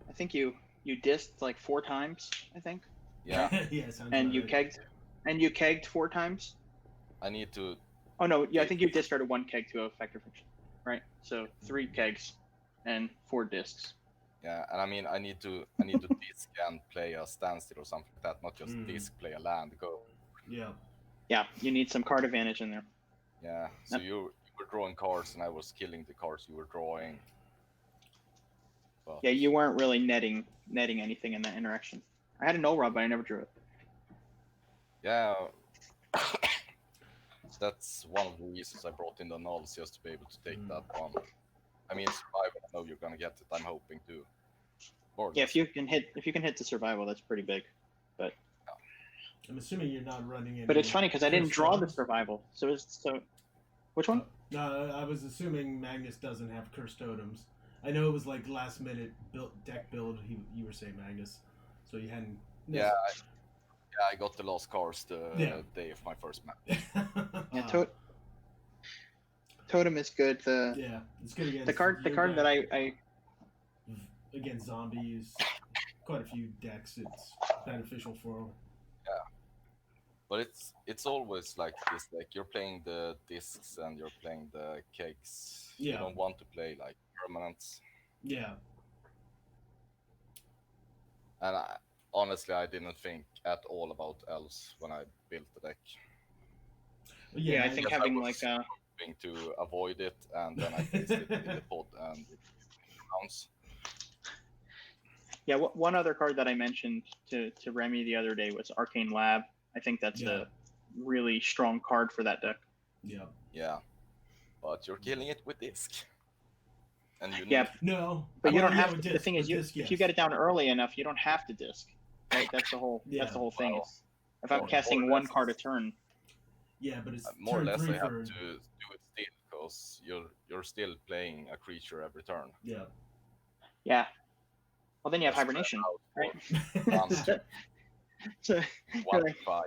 I think you dissed like 4 times. I think. Yeah. Yeah, sounds and about you right. kegged 4 times. I need to. Oh no, yeah, I think you discarded 1 keg to a factor function, right? So 3 kegs and 4 discs. Yeah, and I mean, I need to disc and play a standstill or something like that, not just disc, play a land, go. Yeah. Yeah, you need some card advantage in there. Yeah, so you were drawing cards and I was killing the cards you were drawing. But... Yeah, you weren't really netting anything in that interaction. I had a null rod, but I never drew it. Yeah, that's one of the reasons I brought in the nulls, just to be able to take that one. I mean, survival, I know you're gonna get it. I'm hoping to. Yeah, if you can hit the survival, that's pretty big. But I'm assuming you're not running any. But it's funny because I didn't draw the survival. So which one? No, I was assuming Magnus doesn't have cursed totems. I know it was like last minute deck build. You were saying, Magnus, so you hadn't. Yeah, I got the last cards the day of my first match. Yeah, totem is good. It's good against the card that I against zombies. Quite a few decks. It's beneficial for. Yeah, but it's always like this. Like you're playing the discs and you're playing the cakes. Yeah. You don't want to play like permanents. Yeah. And honestly, I didn't think at all about elves when I built the deck. Yeah, I think having like hoping to avoid it, and then I faced it in the pod and it rounds. Yeah, one other card that I mentioned to Remy the other day was Arcane Lab. I think that's Yeah. a really strong card for that deck. Yeah. Yeah, but you're killing it with disc, and you need Yeah, No, but you well, don't yeah, have with to. The disc, thing is, with disc, if you yes. get it down early enough, you don't have to disc. Right? That's the whole. Yeah. That's the whole thing. Well, Is if I'm more or casting one less card a it's- turn, Yeah, but it's more or turn less three I have for to do it still because you're still playing a creature every turn. yeah. yeah. Well, then you have Just spread hibernation, out right? for 1, 2, So 1 like, to 5.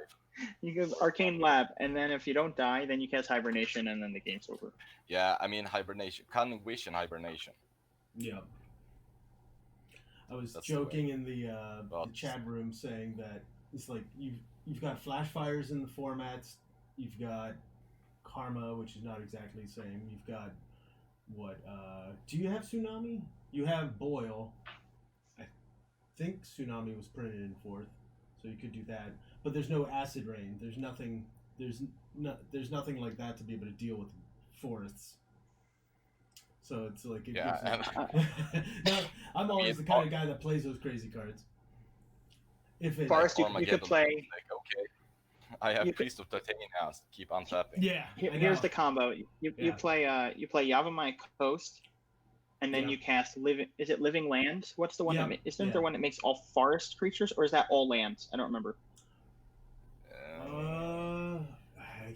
you give Arcane Lab, and then if you don't die, then you cast hibernation, and then the game's over. Yeah, I mean hibernation, cunning vision, hibernation. Yeah. I was That's the way. joking in the But- chat room saying that it's like you've got flash fires in the formats, you've got karma, which is not exactly the same. You've got what? Do you have tsunami? You have boil. I think tsunami was printed in fourth, so you could do that. But there's no acid rain. There's nothing. There's nothing like that to be able to deal with forests. So it's like it Yeah, gives and no, I'm always the kind of guy that plays those crazy cards. If it, Forest, you Armageddon, could play. like, okay, I have you could- Priest of Titania, keep untapping. yeah, I Here's know. the combo. You Yeah. play Yavimaya Coast, and then Yeah. you cast living. Is it Living Land? What's the one Yeah, that isn't yeah. there one that makes all forest creatures, or is that all lands? I don't remember. I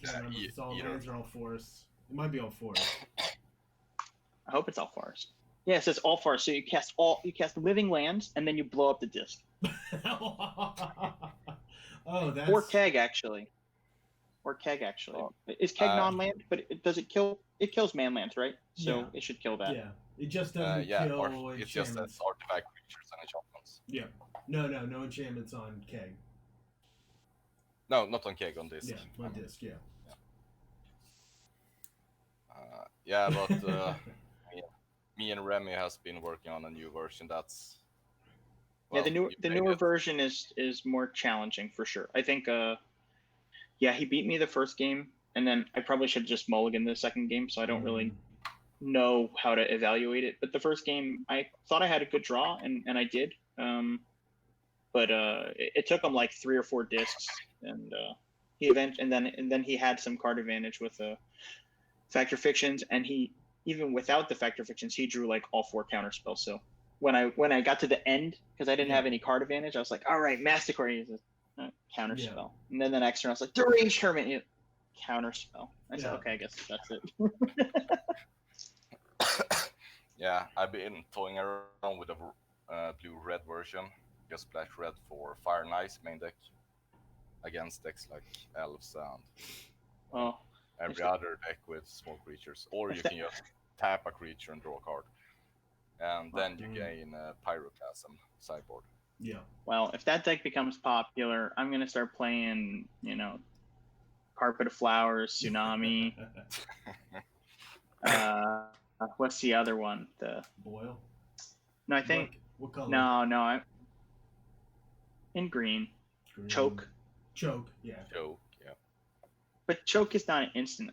can't remember if it's all either. lands or all forests. It might be all forests. I hope it's all forest. Yeah, it says all forest. So you cast living lands, and then you blow up the disc. Oh, that's Or Keg actually. Is Keg non-land? But does it kill? It kills manlands, right? So Yeah. it should kill that. yeah. It just doesn't Yeah, kill or it just enchantments. says artifact creatures and enchantments. Yeah. No enchantments on keg. No, not on keg, on disc. Yeah, on disc. Yeah. Yeah, but me and Remy has been working on a new version. That's Yeah, the you played newer it. version is more challenging for sure. I think yeah, he beat me the first game, and then I probably should just mulligan the second game, so I don't really know how to evaluate it. But the first game, I thought I had a good draw, and I did. But it took him like 3 or 4 discs, and and then he had some card advantage with Factor Fictions, and he even without the Factor Fictions, he drew like all 4 counter spells. So when I got to the end, because I didn't Yeah. have any card advantage, I was like, all right, Mastercore uses a counter Yeah. spell, and then the next turn I was like, Deranged Hermit, counter spell. I said, Yeah. okay, I guess that's it. Yeah, I've been toying around with a blue-red version. Just splash red for Fire and Ice main deck against decks like Elves and Oh, every other deck with small creatures. Or you can just tap a creature and draw a card. And then you gain Pyroclasm sideboard. Yeah. well, if that deck becomes popular, I'm gonna start playing, Carpet of Flowers, Tsunami. What's the other one? Boil. No, I think What color? no, I'm in green. Green. Choke, Choke. Yeah. Joke, yeah. but Choke is not an instant.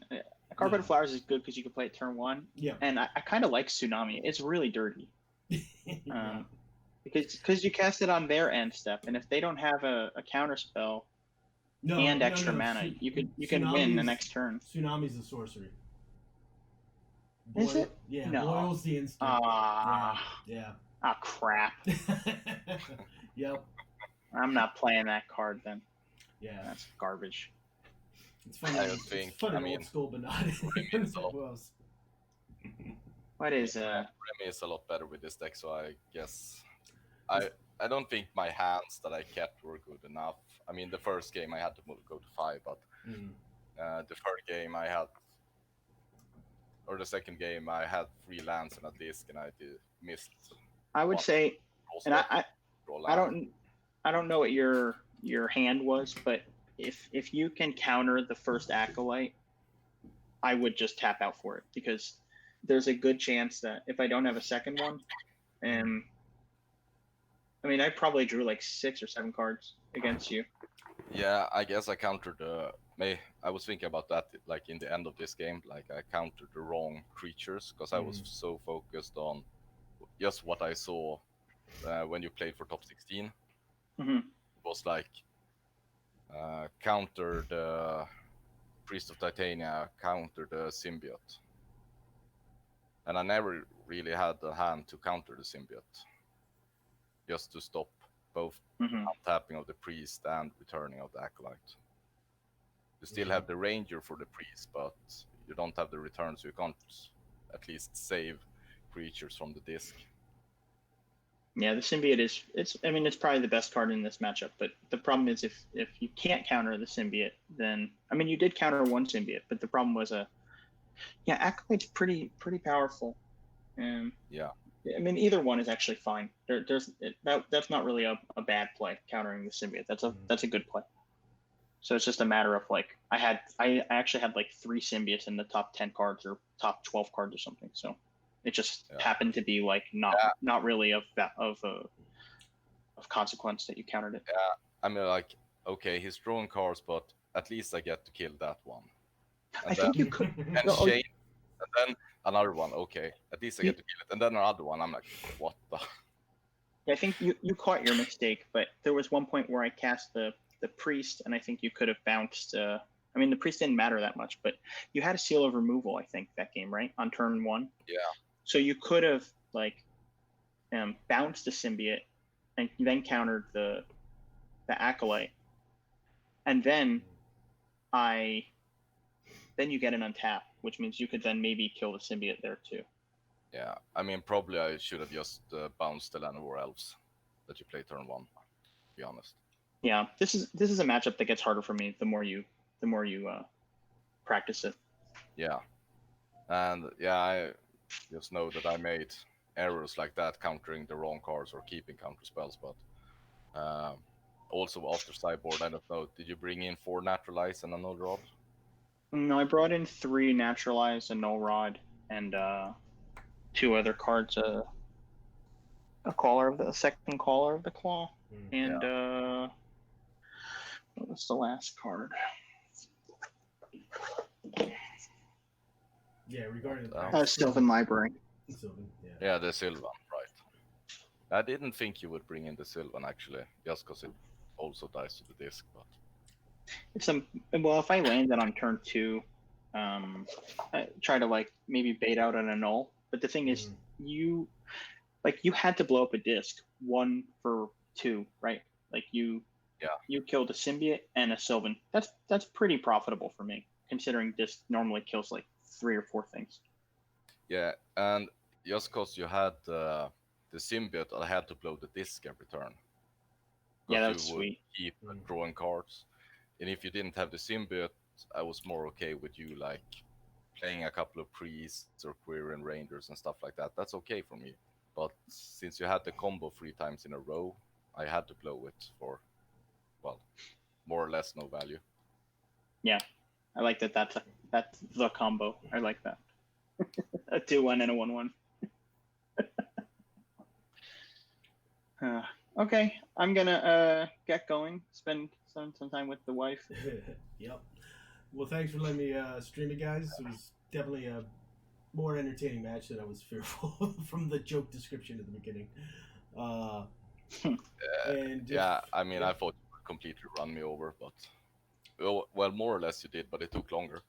Carpet No. of Flowers is good because you can play it turn 1, Yeah. and I kind of like Tsunami. It's really dirty. Yeah. Because you cast it on their end step, and if they don't have a counter spell and extra mana, you can win the Tsunami's- next turn. Tsunami's a sorcery. Is it? Yeah. No. Boil's the instant. Yeah. Crap! Yep. I'm not playing that card then. Yeah. That's garbage. It's funny. I It's think- funny I mean, old school, but not. it's a lot. Who else? What is Remy is a lot better with this deck, so I guess I don't think my hands that I kept were good enough. I mean, the first game I had to go to 5, but Mm. the third game I had, or the second game I had 3 lands and a disc, and I missed. I would What? say, draw and spell, draw land. I don't know what your hand was, but if you can counter the first Acolyte, I would just tap out for it, because there's a good chance that if I don't have a second one, I mean, I probably drew like 6 or 7 cards against you. Yeah, I guess I countered I was thinking about that, like in the end of this game, like I countered the wrong creatures because I was so focused on just what I saw when you played for top 16. Mhm. It was like counter the Priest of Titania, counter the symbiote. And I never really had the hand to counter the symbiote. Just to stop both tapping of the priest and returning of the acolyte. You still have the ranger for the priest, but you don't have the return, so you can't at least save creatures from the disc. Yeah, the symbiote is it's probably the best card in this matchup, but the problem is if you can't counter the symbiote, then you did counter one symbiote, but the problem was acolyte's pretty powerful. Yeah. Either one is actually fine. That's not really a bad play, countering the symbiote. That's a good play. So it's just a matter of I actually had 3 symbiotes in the top 10 cards or top 12 cards or something. So it just happened to be not really of consequence that you countered it. Yeah, okay, he's drawing cards, but at least I get to kill that one. And I think you could. And Shane, and then another one. Okay, at least I get to kill it, and then another one. I'm like, what the? Yeah, I think you caught your mistake, but there was one point where I cast the priest, and I think you could have bounced. The priest didn't matter that much, but you had a seal of removal, I think, that game, right? On turn 1. Yeah. So you could have bounced the symbiote, and then countered the acolyte, and then you get an untap, which means you could then maybe kill the symbiote there too. Yeah, probably I should have just bounced the Llanowar Elves that you play turn 1. To be honest. Yeah, this is a matchup that gets harder for me the more you practice it. Yeah, and I just know that I made errors like that, countering the wrong cards or keeping counter spells. But also after sideboard, I don't know. Did you bring in 4 naturalize and a null rod? No, I brought in 3 naturalize, a null rod, and 2 other cards. A second caller of the claw, and what was the last card? Yeah, regarding the Sylvan Library. Sylvan, yeah, the Sylvan, right. I didn't think you would bring in the Sylvan, actually, just because it also dies to the disc, but... If I land it on turn 2, I try to maybe bait out on a null, but the thing is, you had to blow up a disc 1 for 2, right? You killed a symbiote and a Sylvan. That's pretty profitable for me, considering disc normally kills 3 or 4 things. Yeah, and just because you had the symbiote, I had to blow the disc every turn. Yeah, that's sweet. Keep drawing cards, and if you didn't have the symbiote, I was more okay with you playing a couple of priests or Quirion Rangers and stuff like that. That's okay for me. But since you had the combo 3 times in a row, I had to blow it for, more or less no value. Yeah, I like that. That's the combo. I like that. A 2-1 and a 1-1. Okay, I'm gonna get going. Spend some time with the wife. Yep. Well, thanks for letting me stream it, guys. It was definitely a more entertaining match than I was fearful from the joke description at the beginning. I thought you would completely run me over, but well, more or less you did, but it took longer.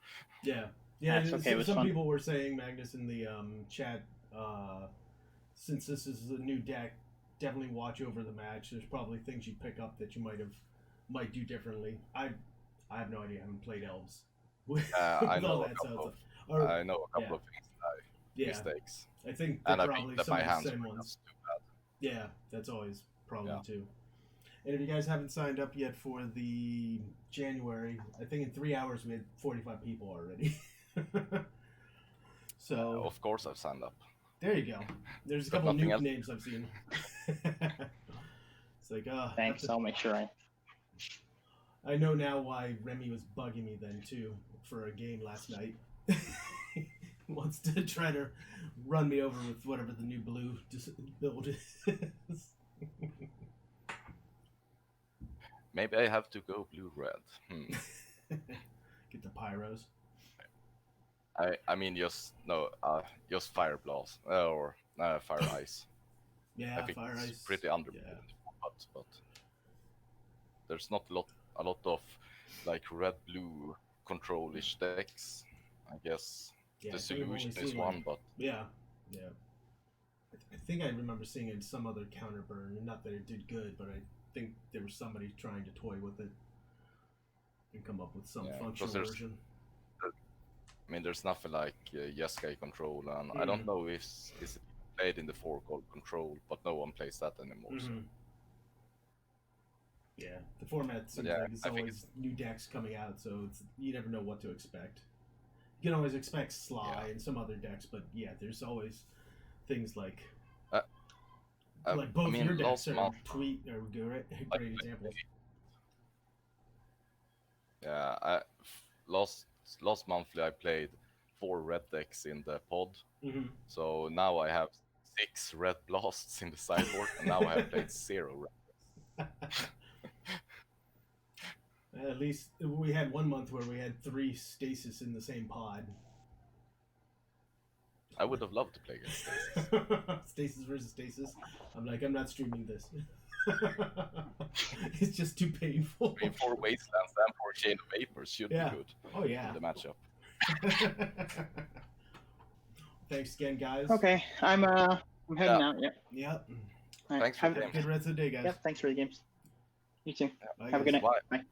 Yeah. That's okay. Some people were saying, Magnus, in the chat, since this is a new deck, definitely watch over the match. There's probably things you pick up that you might do differently. I have no idea. I haven't played Elves. I know a couple of things mistakes. I think and probably that some my of hands the same were ones. too bad. Yeah, that's always a problem too. And if you guys haven't signed up yet for the January, I think in 3 hours we had 45 people already. So of course I've signed up. There you go. There's a couple new names I've seen. It's thanks. I'll make sure I know now why Remy was bugging me then too for a game last night. Wants to try to run me over with whatever the new blue build is. Maybe I have to go blue-red. Get the pyros. Just fire blast or fire ice. Yeah, I think fire it's ice. pretty underrated, but there's not a lot a lot of like red-blue control-ish decks. I guess Yeah, the I think I've only solution is seen, one, like- but Yeah. I think I remember seeing it in some other counterburn, and not that it did good, but I think there was somebody trying to toy with it and come up with some Yeah, 'cause functional there's- version. I mean, there's nothing like Jeskai control, and I Mm. don't know if is it played in the fork called control, but no one plays that anymore. So. Mhm. Yeah, the format seems yeah, like it's I think always new decks coming out, so it's you never know what to expect. You can always expect Sly and some other decks, but yeah, there's always things like both I mean, your decks last are month, great examples. yeah, last monthly I played 4 red decks in the pod, Mm-hmm. so now I have 6 red blasts in the sideboard, and now I have played 0 red. At least we had one month where we had 3 stasis in the same pod. I would have loved to play against Stasis. Stasis versus stasis. I'm not streaming this. It's just too painful. 4 Wastelands and 4 Chain of Vapors should Yeah. be good Oh yeah. in the matchup. Thanks again, guys. Okay, I'm heading out. Yep. Yep. All right, Thanks for have, the Have a good rest of the day, guys. Yep. Thanks for the games. You too. Bye, Have a guys. good night. Bye. Bye.